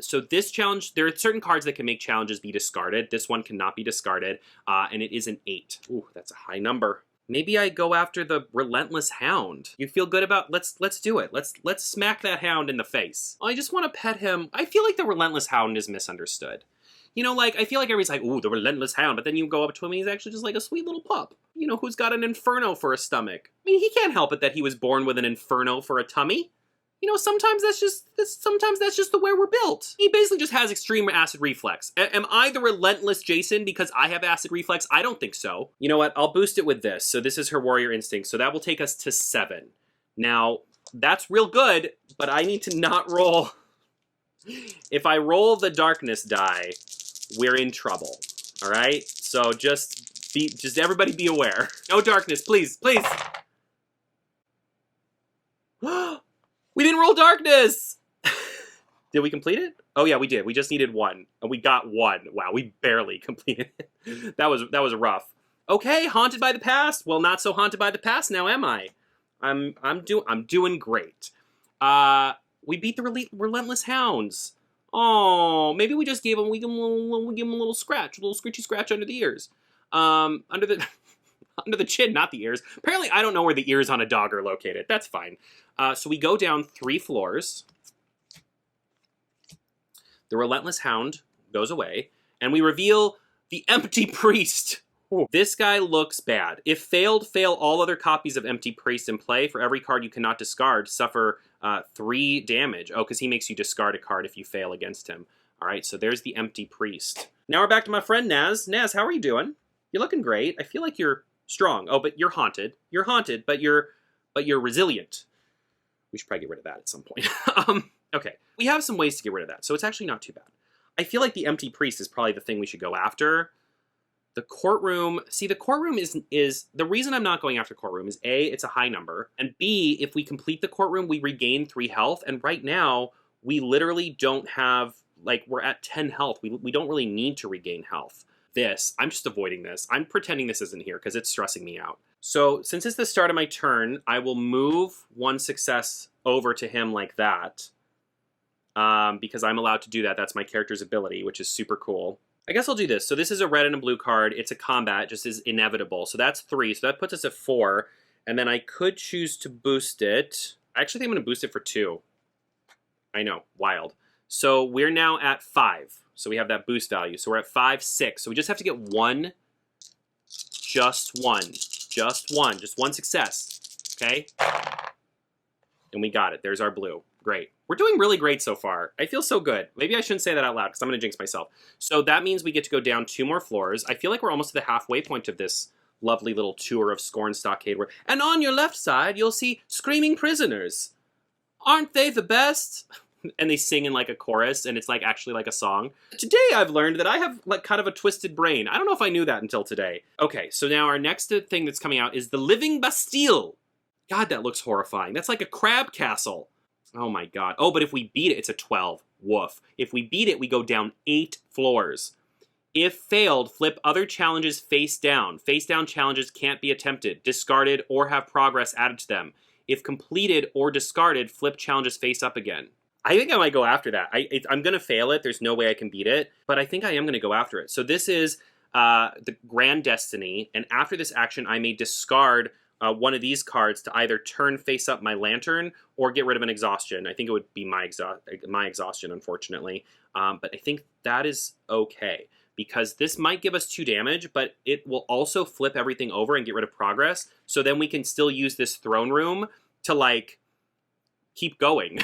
So this challenge, there are certain cards that can make challenges be discarded. This one cannot be discarded, and it is an 8. Ooh, that's a high number. Maybe I go after the Relentless Hound. You feel good about, let's do it. Let's smack that hound in the face. I just want to pet him. I feel like the Relentless Hound is misunderstood. You know, like, I feel like everybody's like, ooh, the Relentless Hound, but then you go up to him and he's actually just like a sweet little pup, you know, who's got an inferno for a stomach. I mean, he can't help it that he was born with an inferno for a tummy. You know, sometimes that's just the way we're built. He basically just has extreme acid reflex. Am I the relentless Jason because I have acid reflex? I don't think so. You know what? I'll boost it with this. So this is her warrior instinct. So that will take us to 7. Now, that's real good, but I need to not roll. If I roll the darkness die, we're in trouble. All right? So just everybody be aware. No darkness, please, please. We didn't roll darkness! Did we complete it? Oh yeah, we did. We just needed 1. And we got 1. Wow, we barely completed it. That was rough. Okay, haunted by the past. Well, not so haunted by the past now, am I? I'm doing great. We beat the Relentless Hounds. Oh, maybe we just gave him a little scratch, a little scritchy scratch under the ears. Under the chin, not the ears. Apparently, I don't know where the ears on a dog are located. That's fine. So we go down 3 floors. The Relentless Hound goes away. And we reveal the Empty Priest. Ooh. This guy looks bad. If failed, fail all other copies of Empty Priest in play. For every card you cannot discard, suffer 3 damage. Oh, because he makes you discard a card if you fail against him. All right, so there's the Empty Priest. Now we're back to my friend Naz. Naz, how are you doing? You're looking great. I feel like you're strong. Oh, but you're haunted. You're haunted, but you're resilient. We should probably get rid of that at some point. Okay, we have some ways to get rid of that, so it's actually not too bad. I feel like the Empty Priest is probably the thing we should go after. The Courtroom, see, the Courtroom is the reason I'm not going after Courtroom is A, it's a high number, and B, if we complete the Courtroom, we regain 3 health, and right now, we literally don't have, like, we're at 10 health. We don't really need to regain health. I'm just avoiding this. I'm pretending this isn't here because it's stressing me out. So since it's the start of my turn, I will move 1 success over to him like that. Because I'm allowed to do that. That's my character's ability, which is super cool. I guess I'll do this. So this is a red and a blue card. It's a combat, just is inevitable. So that's 3. So that puts us at 4. And then I could choose to boost it. I actually think I'm going to boost it for 2. I know, wild. So we're now at 5. So we have that boost value. So we're at 5, 6. So we just have to get 1. Just 1. Just 1. Just 1 success. Okay? And we got it. There's our blue. Great. We're doing really great so far. I feel so good. Maybe I shouldn't say that out loud because I'm going to jinx myself. So that means we get to go down 2 more floors. I feel like we're almost to the halfway point of this lovely little tour of Scorn Stockade. And on your left side, you'll see screaming prisoners. Aren't they the best? And they sing in like a chorus, and it's like actually like a song. Today I've learned that I have like kind of a twisted brain. I don't know if I knew that until today. Okay, so now our next thing that's coming out is the Living Bastille. God, that looks horrifying. That's like a crab castle. Oh my god. Oh, but if we beat it, it's a 12. Woof. If we beat it, we go down 8 floors. If failed, flip other challenges face down. Face down challenges can't be attempted, discarded, or have progress added to them. If completed or discarded, flip challenges face up again. I think I might go after that. I'm going to fail it. There's no way I can beat it. But I think I am going to go after it. So this is the Grand Destiny. And after this action, I may discard one of these cards to either turn face up my lantern or get rid of an exhaustion. I think it would be my exhaustion, unfortunately. But I think that is okay. Because this might give us 2 damage, but it will also flip everything over and get rid of progress. So then we can still use this throne room to, like, keep going.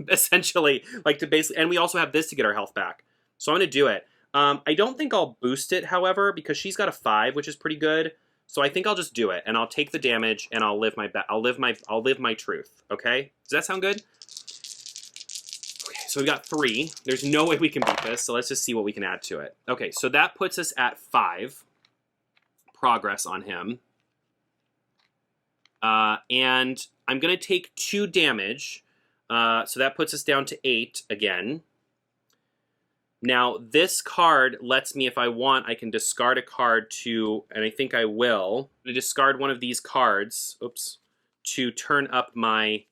Essentially, like to basically, and we also have this to get our health back. So I'm going to do it. I don't think I'll boost it, however, because she's got a 5, which is pretty good. So I think I'll just do it, and I'll take the damage, and I'll live my truth. Okay? Does that sound good? Okay, so we've got 3. There's no way we can beat this, so let's just see what we can add to it. Okay, so that puts us at 5 progress on him. And I'm going to take 2 damage. So that puts us down to 8 again. Now, this card lets me, if I want, I can discard a card to, and I think I will, I'm going to discard one of these cards, oops, to turn up my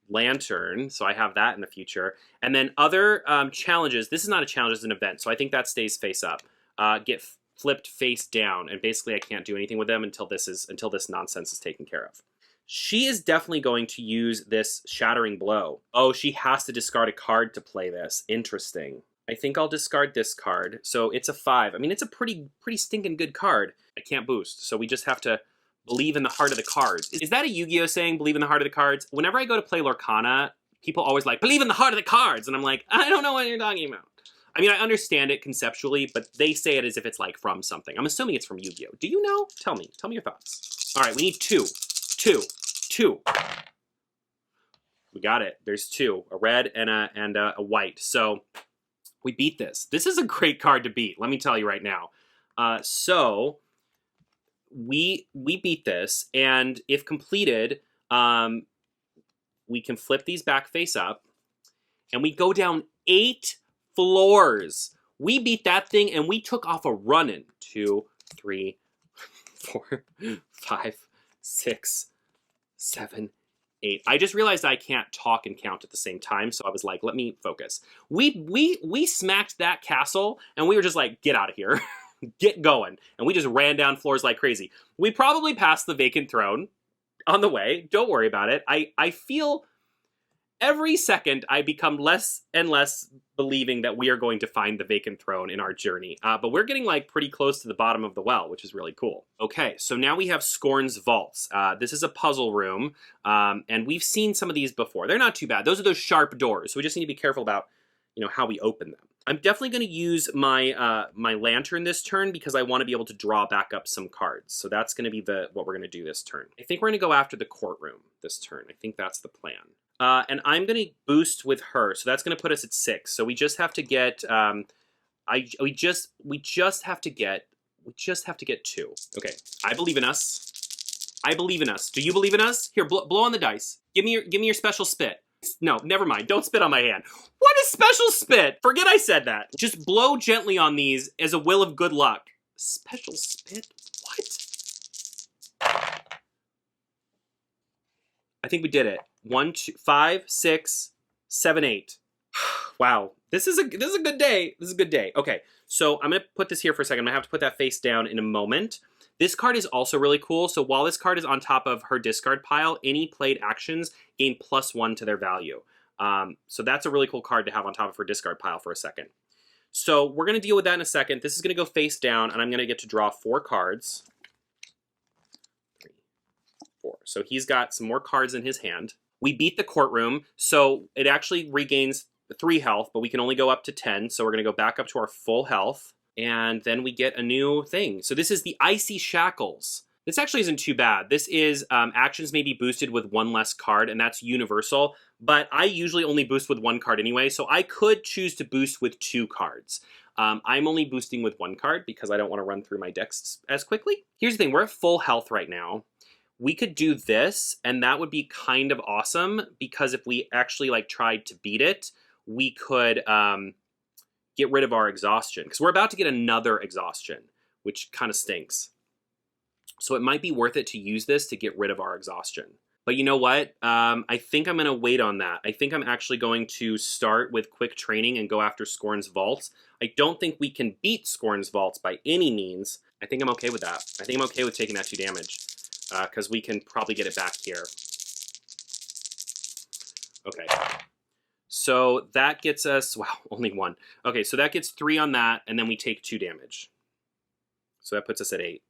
lantern, so I have that in the future. And then other challenges, this is not a challenge, it's an event, so I think that stays face up. Get flipped face down, and basically I can't do anything with them until this nonsense is taken care of. She is definitely going to use this Shattering Blow. Oh, she has to discard a card to play this. Interesting. I think I'll discard this card. So it's a 5. I mean, it's a pretty stinking good card. I can't boost, so we just have to believe in the heart of the cards. Is that a Yu-Gi-Oh saying, believe in the heart of the cards? Whenever I go to play Lorcana, people always like, believe in the heart of the cards! And I'm like, I don't know what you're talking about. I mean, I understand it conceptually, but they say it as if it's like from something. I'm assuming it's from Yu-Gi-Oh. Do you know? Tell me your thoughts. All right, we need 2. 2. We got it. There's 2, a red and a white. So we beat this. This is a great card to beat. Let me tell you right now. So we beat this, and if completed, we can flip these back face up, and we go down 8 floors. We beat that thing, and we took off a running. 2, 3, 4, 5, 6, 7, 8. I just realized I can't talk and count at the same time, so I was like, let me focus. We smacked that castle, and we were just like, get out of here. get going. And we just ran down floors like crazy. We probably passed the vacant throne on the way. Don't worry about it. I feel every second I become less and less believing that we are going to find the vacant throne in our journey. But we're getting like pretty close to the bottom of the well, which is really cool. Okay, so now we have Scorn's vaults. This is a puzzle room, and we've seen some of these before. They're not too bad. Those are those sharp doors, so we just need to be careful about, you know, how we open them. I'm definitely going to use my my lantern this turn because I want to be able to draw back up some cards. So that's going to be what we're going to do this turn. I think we're going to go after the courtroom this turn. I think that's the plan. And I'm going to boost with her, so that's going to put us at 6. So we just have to get, we just have to get 2. Okay, I believe in us. I believe in us. Do you believe in us? Here, blow on the dice. Give me your special spit. No, never mind. Don't spit on my hand. What is special spit? Forget I said that. Just blow gently on these as a will of good luck. Special spit? What? I think we did it. 1, 2, 5, 6, 7, 8. Wow, this is a good day. This is a good day. Okay, so I'm gonna put this here for a second. I'm gonna have to put that face down in a moment. This card is also really cool. So while this card is on top of her discard pile, any played actions gain +1 to their value. So that's a really cool card to have on top of her discard pile for a second. So we're gonna deal with that in a second. This is gonna go face down, and I'm gonna get to draw 4 cards. 3, 4. So he's got some more cards in his hand. We beat the courtroom, so it actually regains 3 health, but we can only go up to 10, so we're gonna go back up to our full health, and then we get a new thing. So this is the Icy Shackles. This actually isn't too bad. This is actions may be boosted with 1 less card, and that's universal, but I usually only boost with 1 card anyway, so I could choose to boost with 2 cards. I'm only boosting with 1 card because I don't want to run through my decks as quickly. Here's the thing, we're at full health right now. We could do this, and that would be kind of awesome, because if we actually like tried to beat it, we could get rid of our exhaustion, because we're about to get another exhaustion, which kind of stinks. So it might be worth it to use this to get rid of our exhaustion. But you know what? I think I'm going to wait on that. I think I'm actually going to start with quick training and go after Scorn's vaults. I don't think we can beat Scorn's vaults by any means. I think I'm okay with that. I think I'm okay with taking that 2 damage, because we can probably get it back here. Okay. So that gets us, wow, only 1. Okay, so that gets 3 on that, and then we take 2 damage. So that puts us at 8.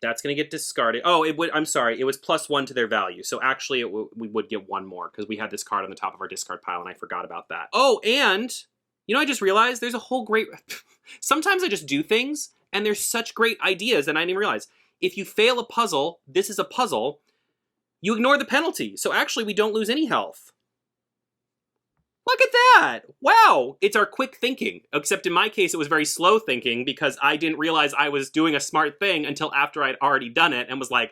That's going to get discarded. Oh, it would. I'm sorry. It was +1 to their value. So actually, we would get 1 more because we had this card on the top of our discard pile, and I forgot about that. Oh, and you know, I just realized there's a whole great. Sometimes I just do things, and there's such great ideas, and I didn't even realize. If you fail a puzzle, this is a puzzle. You ignore the penalty. So actually, we don't lose any health. Look at that! Wow! It's our quick thinking. Except in my case, it was very slow thinking because I didn't realize I was doing a smart thing until after I'd already done it and was like,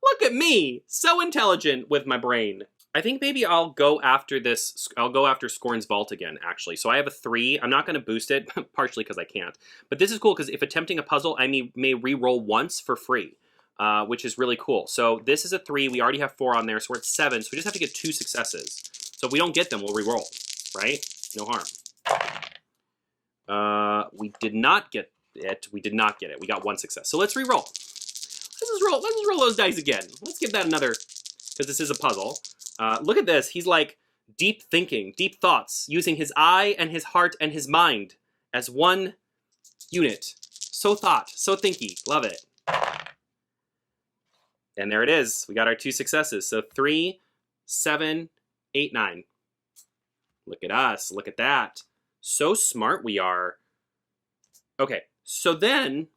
look at me! So intelligent with my brain. I think maybe I'll go after this. I'll go after Scorn's Vault again, actually. So I have a 3. I'm not going to boost it, partially because I can't. But this is cool because if attempting a puzzle, I may re-roll once for free, which is really cool. So this is a 3. We already have 4 on there, so we're at 7. So we just have to get 2 successes. So if we don't get them, we'll re-roll, right? No harm. We did not get it. We did not get it. We got 1 success. So let's re-roll. Let's just roll those dice again. Let's give that another, because this is a puzzle. Look at this. He's like deep thinking, deep thoughts, using his eye and his heart and his mind as one unit. So thought, so thinky. Love it. And there it is. We got our 2 successes. So 3, 7, 8, 9. Look at us. Look at that. So smart we are. Okay, so then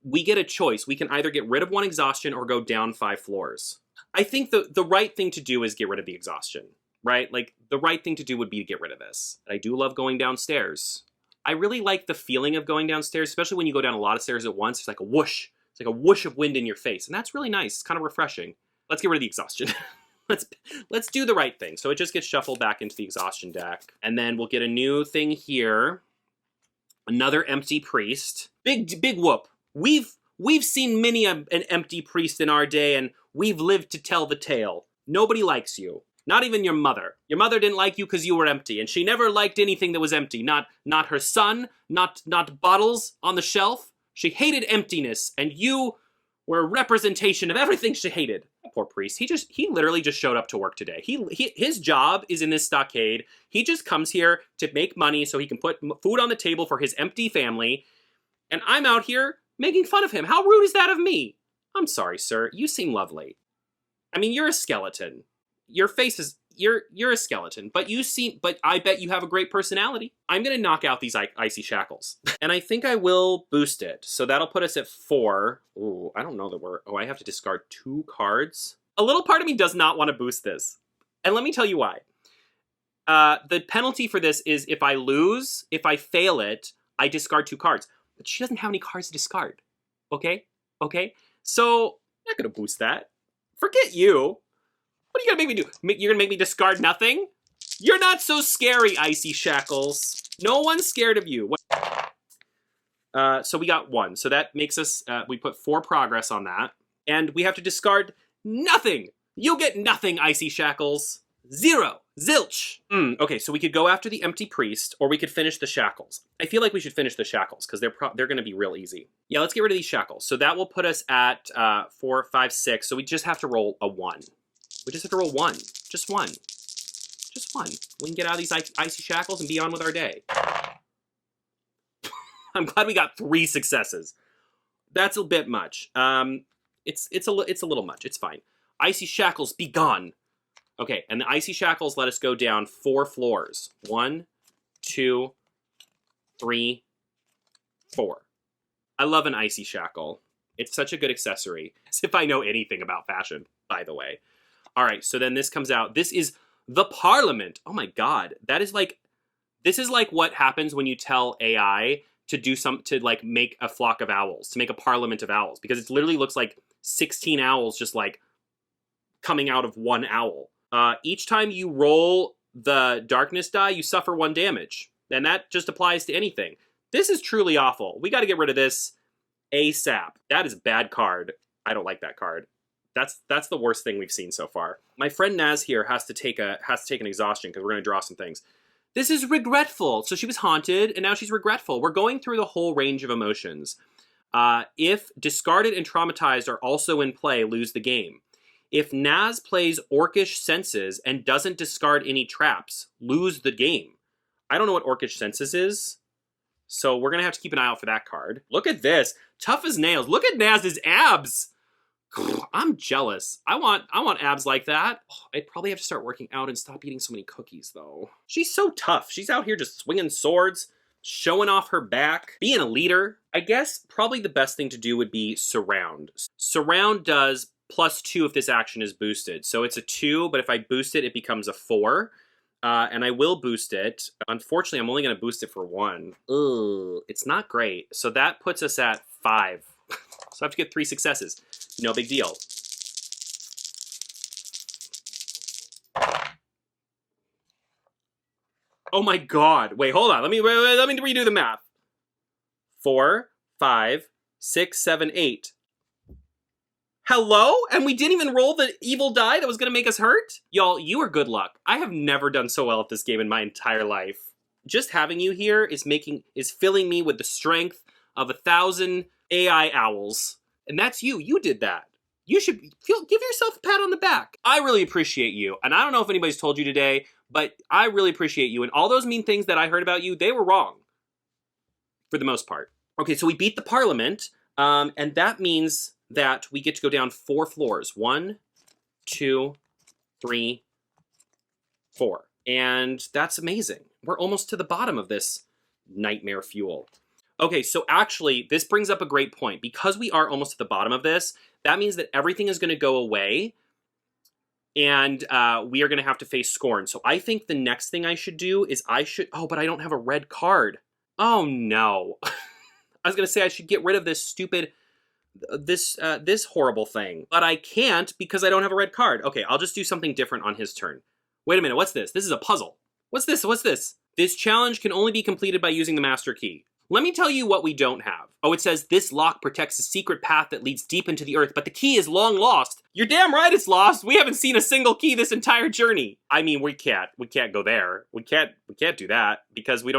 we get a choice. We can either get rid of 1 exhaustion or go down 5 floors. I think the right thing to do is get rid of the exhaustion, right? Like, the right thing to do would be to get rid of this. I do love going downstairs. I really like the feeling of going downstairs, especially when you go down a lot of stairs at once. It's like a whoosh. It's like a whoosh of wind in your face, and that's really nice. It's kind of refreshing. Let's get rid of the exhaustion. Let's do the right thing. So it just gets shuffled back into the exhaustion deck. And then we'll get a new thing here. Another empty priest. Big whoop. We've seen many an empty priest in our day, and we've lived to tell the tale. Nobody likes you. Not even your mother. Your mother didn't like you because you were empty, and she never liked anything that was empty. Not her son, not bottles on the shelf. She hated emptiness, and you were a representation of everything she hated. Poor priest. He literally just showed up to work today. His job is in this stockade. He just comes here to make money so he can put food on the table for his empty family, and I'm out here making fun of him. How rude is that of me? I'm sorry, sir. You seem lovely. I mean, you're a skeleton. Your face is... You're a skeleton, but I bet you have a great personality. I'm gonna knock out these icy shackles. And I think I will boost it. So that'll put us at 4. Ooh, I don't know that we're... Oh, I have to discard 2 cards? A little part of me does not want to boost this. And let me tell you why. The penalty for this is if I lose, if I fail it, I discard 2 cards. But she doesn't have any cards to discard. Okay? Okay? So, I'm not gonna boost that. Forget you. What are you gonna make me do? You're gonna make me discard nothing? You're not so scary, Icy Shackles. No one's scared of you. So we got 1. So that makes us, we put 4 progress on that. And we have to discard nothing. You get nothing, Icy Shackles. 0. Zilch. Okay, so we could go after the empty priest, or we could finish the shackles. I feel like we should finish the shackles, because they're gonna be real easy. Yeah, let's get rid of these shackles. So that will put us at 4, 5, 6. So we just have to roll a 1. We just have to roll 1. Just 1. Just 1. We can get out of these icy shackles and be on with our day. I'm glad we got 3 successes. That's a bit much. It's a little much. It's fine. Icy shackles, be gone. Okay, and the icy shackles let us go down 4 floors. 1, 2, 3, 4. I love an icy shackle. It's such a good accessory. As if I know anything about fashion, by the way. All right, so then this comes out. This is the Parliament. Oh my God, this is like what happens when you tell AI to like make a flock of owls, to make a parliament of owls, because it literally looks like 16 owls just like coming out of one owl. Each time you roll the darkness die, you suffer 1 damage, and that just applies to anything. This is truly awful. We got to get rid of this ASAP. That is a bad card. I don't like that card. That's the worst thing we've seen so far. My friend Naz here has to take an exhaustion because we're going to draw some things. This is regretful. So she was haunted, and now she's regretful. We're going through the whole range of emotions. If discarded and traumatized are also in play, lose the game. If Naz plays Orcish Senses and doesn't discard any traps, lose the game. I don't know what Orcish Senses is, so we're going to have to keep an eye out for that card. Look at this. Tough as nails. Look at Naz's abs. I'm jealous. I want abs like that. I'd probably have to start working out and stop eating so many cookies, though. She's so tough. She's out here just swinging swords, showing off her back, being a leader. I guess probably the best thing to do would be Surround. Surround does +2 if this action is boosted. So it's a 2, but if I boost it, it becomes a 4. And I will boost it. Unfortunately, I'm only going to boost it for 1. Ugh, it's not great. So that puts us at 5. So I have to get 3 successes. No big deal. Oh my God. Wait, hold on. Let me redo the math. 4, 5, 6, 7, 8. Hello? And we didn't even roll the evil die that was going to make us hurt? Y'all, you are good luck. I have never done so well at this game in my entire life. Just having you here is filling me with the strength of 1,000 AI owls. And that's you. You did that. You should give yourself a pat on the back. I really appreciate you. And I don't know if anybody's told you today, but I really appreciate you. And all those mean things that I heard about you, they were wrong. For the most part. Okay, so we beat the Parliament. And that means that we get to go down 4 floors. 1, 2, 3, 4. And that's amazing. We're almost to the bottom of this nightmare fuel. Okay, so actually, this brings up a great point. Because we are almost at the bottom of this, that means that everything is going to go away, and we are going to have to face Scorn. So I think the next thing I should do is oh, but I don't have a red card. Oh, no. I was going to say I should get rid of this stupid, this horrible thing. But I can't because I don't have a red card. Okay, I'll just do something different on his turn. Wait a minute, what's this? This is a puzzle. What's this? What's this? This challenge can only be completed by using the master key. Let me tell you what we don't have. Oh, it says this lock protects a secret path that leads deep into the earth, but the key is long lost. You're damn right it's lost. We haven't seen a single key this entire journey. I mean, we can't go there. We can't do that because we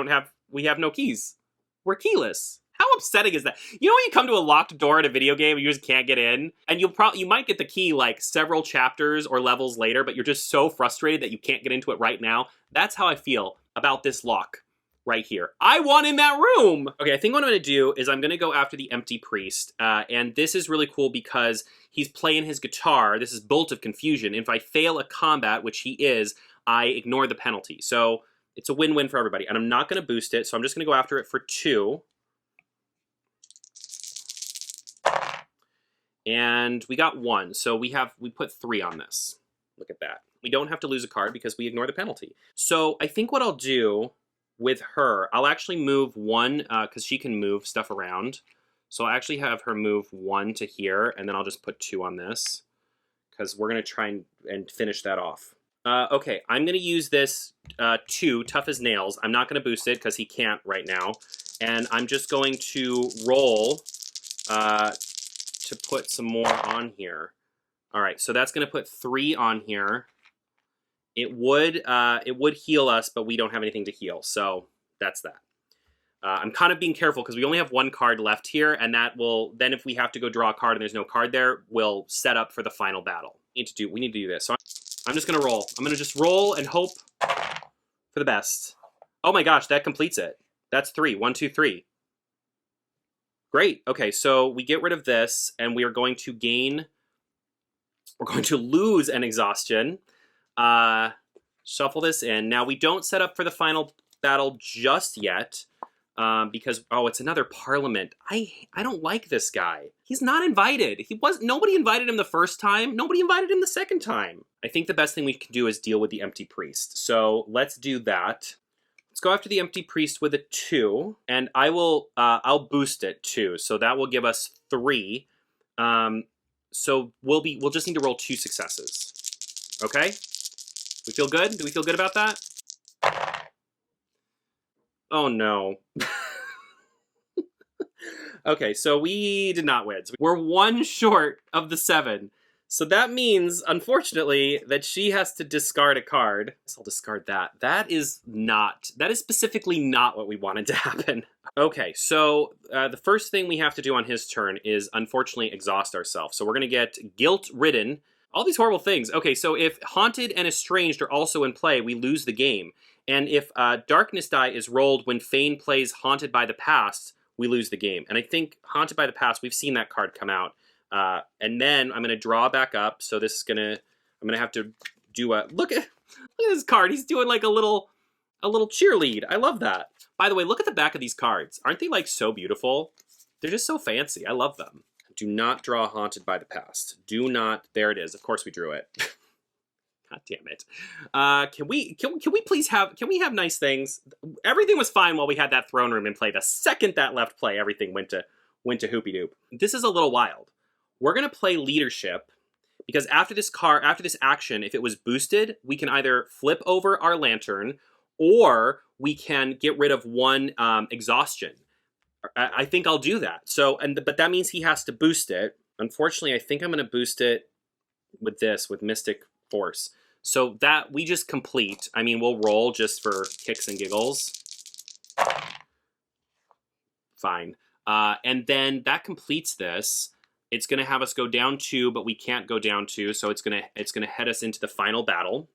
have no keys. We're keyless. How upsetting is that? You know when you come to a locked door in a video game and you just can't get in? And you might get the key like several chapters or levels later, but you're just so frustrated that you can't get into it right now. That's how I feel about this lock right here. I want in that room! Okay, I think what I'm gonna do is I'm gonna go after the Empty Priest. And this is really cool because he's playing his guitar. This is Bolt of Confusion. If I fail a combat, which he is, I ignore the penalty. So it's a win-win for everybody. And I'm not gonna boost it, so I'm just gonna go after it for 2. And we got 1, so we put 3 on this. Look at that. We don't have to lose a card because we ignore the penalty. So I think what I'll do with her, I'll actually move 1, because she can move stuff around. So I'll actually have her move 1 to here, and then I'll just put 2 on this, because we're going to try and finish that off. Okay, I'm going to use this 2, Tough as Nails. I'm not going to boost it because he can't right now. And I'm just going to roll to put some more on here. All right, so that's going to put 3 on here. It would heal us, but we don't have anything to heal, so that's that. I'm kind of being careful because we only have 1 card left here, and that will then if we have to go draw a card and there's no card there, we'll set up for the final battle. We need to do this. So I'm just gonna roll. I'm gonna just roll and hope for the best. Oh my gosh, that completes it. That's 3. 1, 2, 3. Great. Okay, so we get rid of this, and we are going to gain. We're going to lose an exhaustion. Shuffle this in. Now we don't set up for the final battle just yet, because it's another Parliament. I don't like this guy. He's not invited. Nobody invited him the first time. Nobody invited him the second time. I think the best thing we can do is deal with the Empty Priest. So let's do that. Let's go after the Empty Priest with a 2, and I'll boost it too. So that will give us 3. So we'll just need to roll 2 successes. Okay? We feel good? Do we feel good about that? Oh no. Okay, so we did not win. So we're 1 short of the 7. So that means, unfortunately, that she has to discard a card. So I'll discard that. That is specifically not what we wanted to happen. Okay, so the first thing we have to do on his turn is, unfortunately, exhaust ourselves. So we're going to get guilt-ridden. All these horrible things. Okay, so if Haunted and Estranged are also in play, we lose the game. And if Darkness die is rolled when Feyn plays Haunted by the Past, we lose the game. And I think Haunted by the Past, we've seen that card come out. And then I'm going to draw back up. So this is I'm going to have to do a, look at this card. He's doing like a little cheerlead. I love that. By the way, look at the back of these cards. Aren't they like so beautiful? They're just so fancy. I love them. Do not draw Haunted by the Past. Do not, there it is. Of course we drew it. God damn it. Can we please have nice things? Everything was fine while we had that throne room in play. The second that left play, everything went to hoopy doop. This is a little wild. We're gonna play Leadership because after this action, if it was boosted, we can either flip over our lantern or we can get rid of 1 exhaustion. I think I'll do that. So, but that means he has to boost it. Unfortunately, I think I'm gonna boost it with Mystic Force. So that we just complete. I mean, we'll roll just for kicks and giggles. Fine. And then that completes this. It's going to have us go down 2, but we can't go down 2, so it's going to head us into the final battle.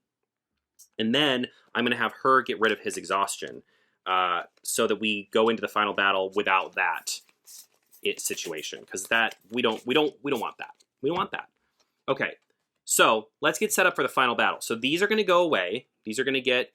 And then I'm going to have her get rid of his exhaustion, so that we go into the final battle without that situation, because that we don't want that. We don't want that. Okay. So let's get set up for the final battle. So these are going to go away. These are going to get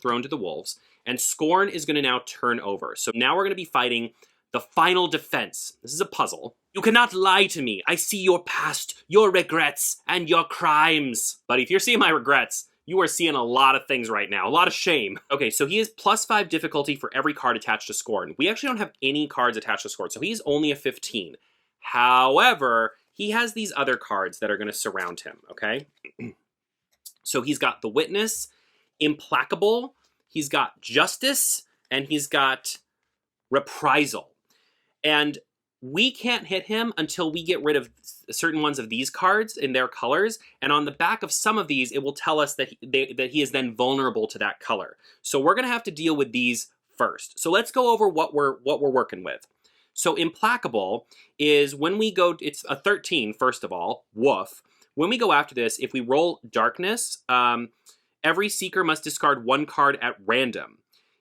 thrown to the wolves. And Scorn is going to now turn over. So now we're going to be fighting the final defense. This is a puzzle. You cannot lie to me. I see your past, your regrets, and your crimes. But if you're seeing my regrets, you are seeing a lot of things right now. A lot of shame. Okay, so he is +5 difficulty for every card attached to Scorn. We actually don't have any cards attached to Scorn, so he's only a 15. However, he has these other cards that are going to surround him, okay? So he's got the Witness, Implacable, he's got Justice, and he's got Reprisal. And we can't hit him until we get rid of certain ones of these cards in their colors, and on the back of some of these, it will tell us that he is then vulnerable to that color. So we're going to have to deal with these first. So let's go over what we're working with. So Implacable is when we go, it's a 13, first of all, woof. When we go after this, if we roll Darkness, every Seeker must discard one card at random.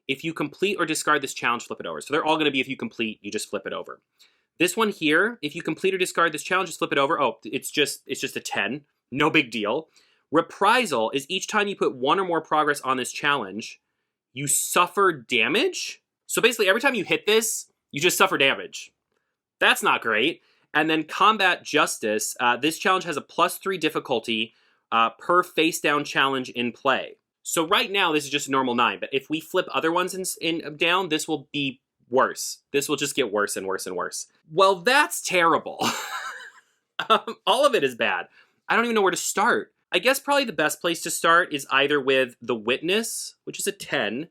If you complete or discard this challenge, flip it over. So they're all going to be if you complete, you just flip it over. This one here, if you complete or discard this challenge, just flip it over. Oh, it's just a 10. No big deal. Reprisal is each time you put one or more progress on this challenge, you suffer damage. So basically, every time you hit this, you just suffer damage. That's not great. And then Combat Justice, this challenge has a +3 difficulty per face-down challenge in play. So right now, this is just a normal 9, but if we flip other ones in down, this will be worse. This will just get worse and worse and worse. Well, that's terrible. All of it is bad. I don't even know where to start. I guess probably the best place to start is either with the Witness, which is a 10,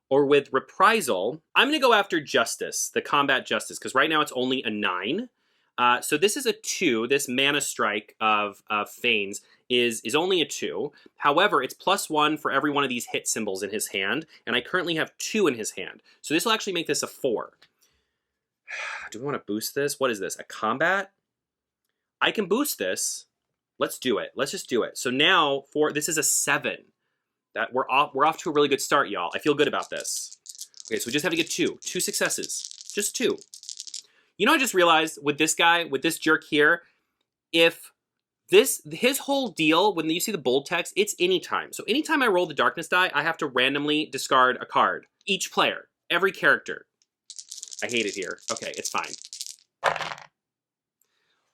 or with Reprisal. I'm going to go after Justice, the Combat Justice, because right now it's only a 9. So this is a 2. This Mana Strike of Feyn's is only a 2. However, it's +1 for every one of these hit symbols in his hand, and I currently have 2 in his hand. So this will actually make this a 4. Do we want to boost this? What is this? A combat? I can boost this. Let's do it. Let's just do it. So now this is a 7. That we're off to a really good start, y'all. I feel good about this. Okay, so we just have to get 2 successes. Just 2. You know, I just realized with this guy, with this jerk here, if his whole deal, when you see the bold text, it's anytime. So anytime I roll the Darkness die, I have to randomly discard a card. Each player, every character. I hate it here. Okay, it's fine.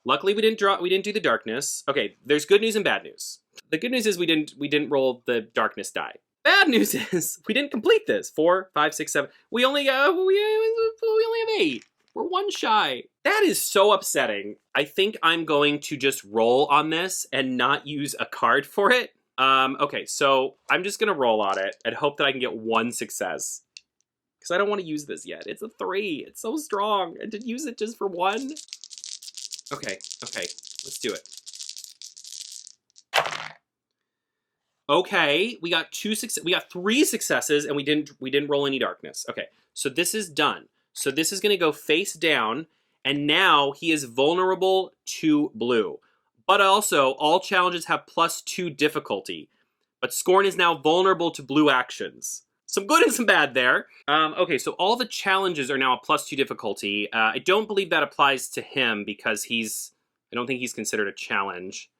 Luckily, we didn't do the Darkness. Okay, there's good news and bad news. The good news is we didn't roll the Darkness die. Bad news is we didn't complete this. 4, 5, 6, 7. We only have 8. We're 1 shy. That is so upsetting. I think I'm going to just roll on this and not use a card for it. Okay, so I'm just gonna roll on it and hope that I can get 1 success. Because I don't want to use this yet. It's a 3. It's so strong. And to use it just for 1? Okay, let's do it. Okay, we got 3 successes and we didn't roll any Darkness. Okay, so this is done. So this is going to go face down, and now he is vulnerable to blue. But also, all challenges have +2 difficulty. But Scorn is now vulnerable to blue actions. Some good and some bad there. Okay, so all the challenges are now a +2 difficulty. I don't believe that applies to him because I don't think he's considered a challenge.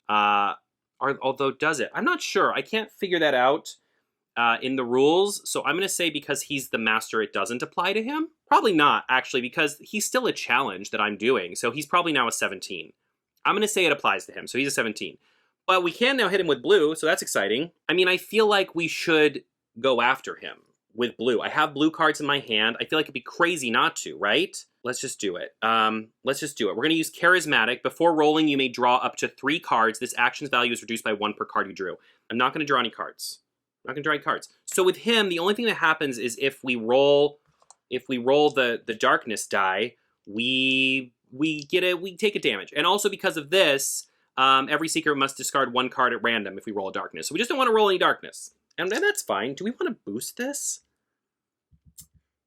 Although does it? I'm not sure. I can't figure that out in the rules. So I'm going to say because he's the master, it doesn't apply to him. Probably not, actually, because he's still a challenge that I'm doing. So he's probably now a 17. I'm going to say it applies to him. So he's a 17. But we can now hit him with blue, so that's exciting. I mean, I feel like we should go after him with blue. I have blue cards in my hand. I feel like it'd be crazy not to, right? Let's just do it. Let's just do it. We're going to use Charismatic. Before rolling, you may draw up to 3 cards. This action's value is reduced by 1 per card you drew. I'm not going to draw any cards. I'm not going to draw any cards. So with him, the only thing that happens is if we roll the Darkness die, we take a damage. And also because of this, every Seeker must discard 1 card at random if we roll a Darkness. So we just don't want to roll any Darkness. And that's fine. Do we want to boost this?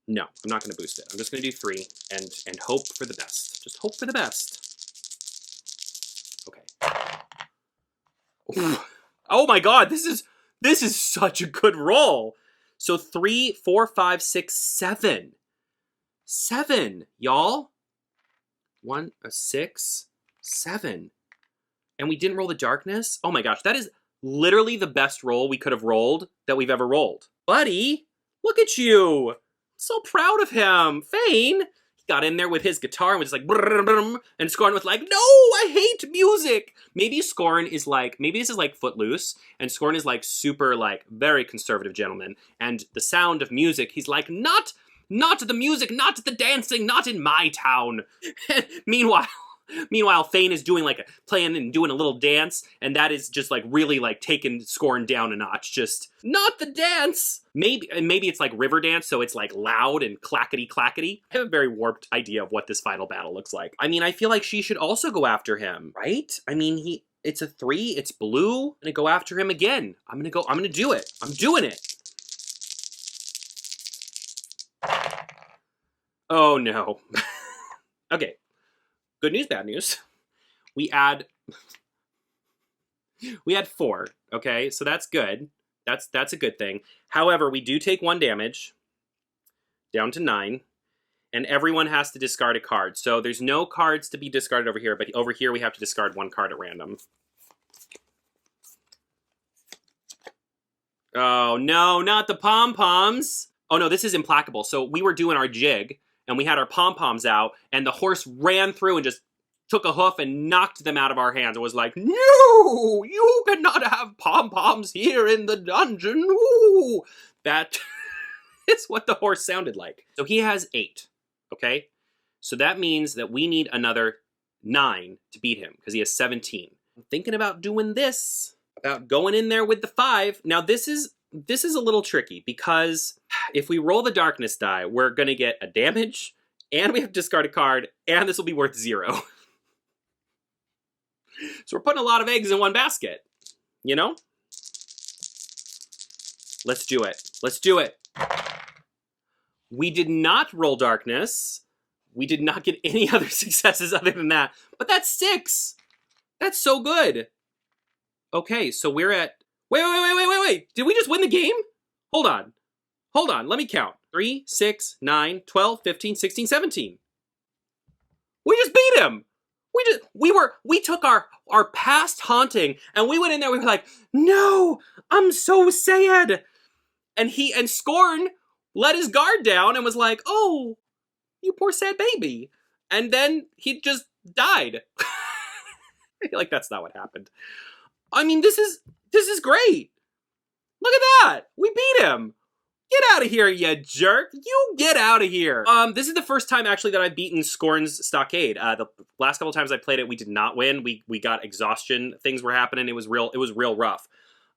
No, I'm not going to boost it. I'm just going to do 3 and hope for the best. Just hope for the best. Okay. Oh my god, this is such a good roll. So 3, 4, 5, 6, 7. 7, y'all. 1, 6, 7. And we didn't roll the Darkness? Oh my gosh, that is literally the best roll we could have rolled that we've ever rolled. Buddy, look at you. So proud of him. Feyn, he got in there with his guitar and was like, brr, brr, and Scorn was like, no, I hate music. Maybe Scorn is like, maybe this is like Footloose, and Scorn is like super, like, very conservative gentleman, and the sound of music, he's like, not the music, not the dancing, not in my town. Meanwhile, Meanwhile, Feyn is doing like playing and doing a little dance, and that is just like really like taking Scorn down a notch. Just not the dance. Maybe it's like river dance, so it's like loud and clackety clackety. I have a very warped idea of what this final battle looks like. I mean, I feel like she should also go after him, right? I mean, it's a 3, it's blue. I'm gonna go after him again. I'm gonna do it. I'm doing it. Oh no. Okay. Good news, bad news. We add 4, okay? So that's good. That's a good thing. However, we do take 1 damage, down to 9, and everyone has to discard a card. So there's no cards to be discarded over here, but over here we have to discard 1 card at random. Oh no, not the pom-poms. Oh no, this is implacable. So we were doing our jig, and we had our pom-poms out, and the horse ran through and just took a hoof and knocked them out of our hands. It was like, no, you cannot have pom-poms here in the dungeon. Ooh. That is what the horse sounded like. So he has 8, okay? So that means that we need another 9 to beat him, because he has 17. I'm thinking about doing this, about going in there with the 5. Now this is a little tricky, because if we roll the darkness die, we're gonna get a damage, and we have to discard a card, and this will be worth 0. So we're putting a lot of eggs in one basket, you know? Let's do it. Let's do it. We did not roll darkness. We did not get any other successes other than that, but that's 6. That's so good. Okay, so we're at, wait. Did we just win the game? Hold on. Let me count. 3, 6, 9, 12, 15, 16, 17. We just beat him. We took our past haunting, and we went in there, we were like, no, I'm so sad. And Scorn let his guard down and was like, oh, you poor sad baby. And then he just died. I feel like that's not what happened. I mean, this is great. Look at that. We beat him. Get out of here, you jerk. You get out of here. This is the first time, actually, that I've beaten Scorn's Stockade. The last couple times I played it, we did not win. We got exhaustion. Things were happening. It was real rough.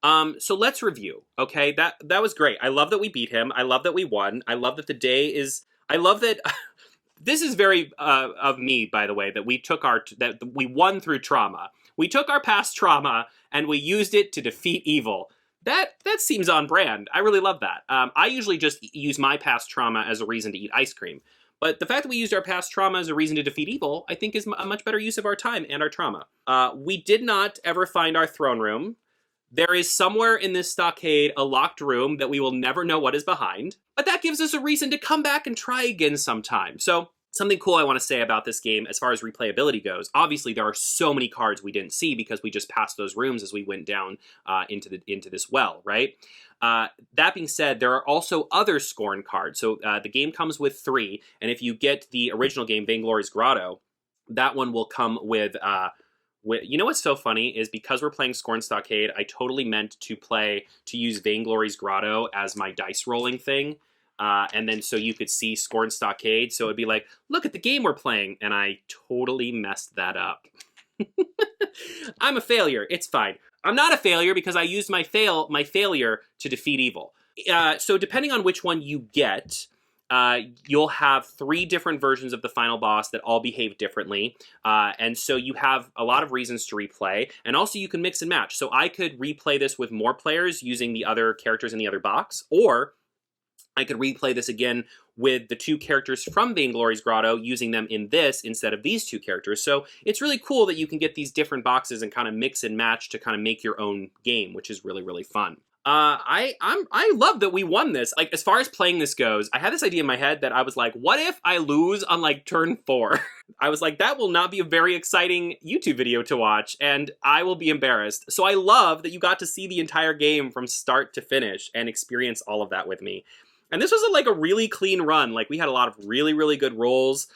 So let's review, okay? That was great. I love that we beat him. I love that we won. I love that the day is... I love that... This is very of me, by the way, that we won through trauma. We took our past trauma, and we used it to defeat evil. That seems on brand. I really love that. I usually just use my past trauma as a reason to eat ice cream. But the fact that we used our past trauma as a reason to defeat evil, I think is a much better use of our time and our trauma. We did not ever find our throne room. There is somewhere in this stockade a locked room that we will never know what is behind. But that gives us a reason to come back and try again sometime. So something cool I want to say about this game as far as replayability goes. Obviously, there are so many cards we didn't see because we just passed those rooms as we went down into this well, right? That being said, there are also other Scorn cards. So the game comes with 3, and if you get the original game, Vainglory's Grotto, that one will come with... you know what's so funny is because we're playing Scorn Stockade, I totally meant to use Vainglory's Grotto as my dice rolling thing. And then so you could see Scorn Stockade, so it'd be like, look at the game we're playing, and I totally messed that up. I'm a failure. It's fine. I'm not a failure because I used my failure to defeat evil. So depending on which one you get, you'll have 3 different versions of the final boss that all behave differently. And so you have a lot of reasons to replay, and also you can mix and match. So I could replay this with more players using the other characters in the other box, or I could replay this again with the 2 characters from Vainglory's Grotto, using them in this instead of these 2 characters. So it's really cool that you can get these different boxes and kind of mix and match to kind of make your own game, which is really, really fun. I love that we won this. Like, as far as playing this goes, I had this idea in my head that I was like, what if I lose on like turn 4? I was like, that will not be a very exciting YouTube video to watch, and I will be embarrassed. So I love that you got to see the entire game from start to finish and experience all of that with me. And this was like a really clean run. Like, we had a lot of really, really good rolls.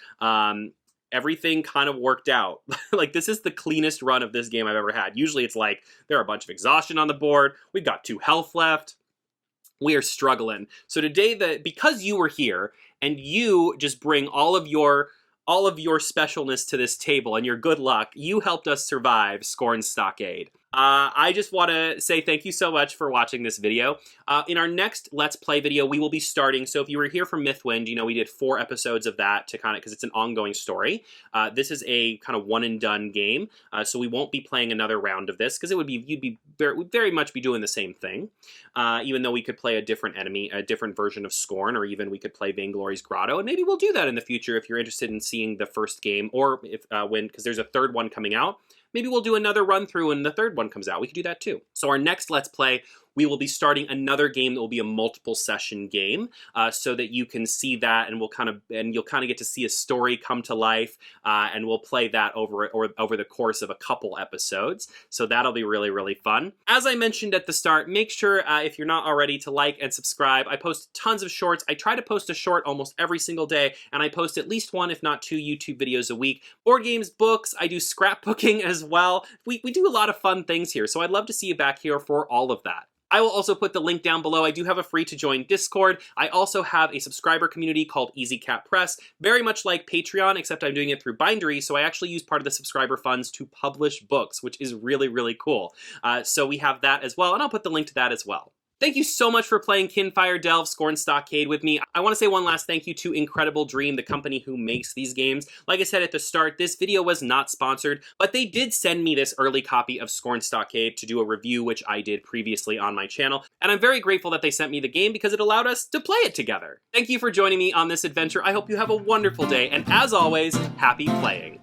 Everything kind of worked out. Like, this is the cleanest run of this game I've ever had. Usually it's like, there are a bunch of exhaustion on the board. We've got 2 health left. We are struggling. So today, because you were here, and you just bring all of your all of your specialness to this table and your good luck. You helped us survive Scorn Stockade. I just want to say thank you so much for watching this video. In our next Let's Play video, we will be starting, so if you were here for Mythwind, you know we did 4 episodes of that to kind of, because it's an ongoing story. This is a kind of one and done game, so we won't be playing another round of this, because it would be, we'd very much be doing the same thing. Even though we could play a different enemy, a different version of Scorn, or even we could play Vainglory's Grotto, and maybe we'll do that in the future if you're interested in seeing the first game, or if because there's a third one coming out. Maybe we'll do another run through when the third one comes out. We could do that too. So our next Let's Play, we will be starting another game that will be a multiple session game, so that you can see that, and you'll kind of get to see a story come to life, and we'll play that over the course of a couple episodes. So that'll be really, really fun. As I mentioned at the start, make sure if you're not already to like and subscribe. I post tons of shorts. I try to post a short almost every single day, and I post at least 1, if not 2, YouTube videos a week. Board games, books. I do scrapbooking as well. We do a lot of fun things here, so I'd love to see you back here for all of that. I will also put the link down below. I do have a free to join Discord. I also have a subscriber community called Easy Cat Press, very much like Patreon, except I'm doing it through Bindery, so I actually use part of the subscriber funds to publish books, which is really, really cool. So we have that as well, and I'll put the link to that as well. Thank you so much for playing Kinfire Delve Scorn Stockade with me. I want to say one last thank you to Incredible Dream, the company who makes these games. Like I said at the start, this video was not sponsored, but they did send me this early copy of Scorn Stockade to do a review, which I did previously on my channel, and I'm very grateful that they sent me the game because it allowed us to play it together. Thank you for joining me on this adventure. I hope you have a wonderful day, and as always, happy playing.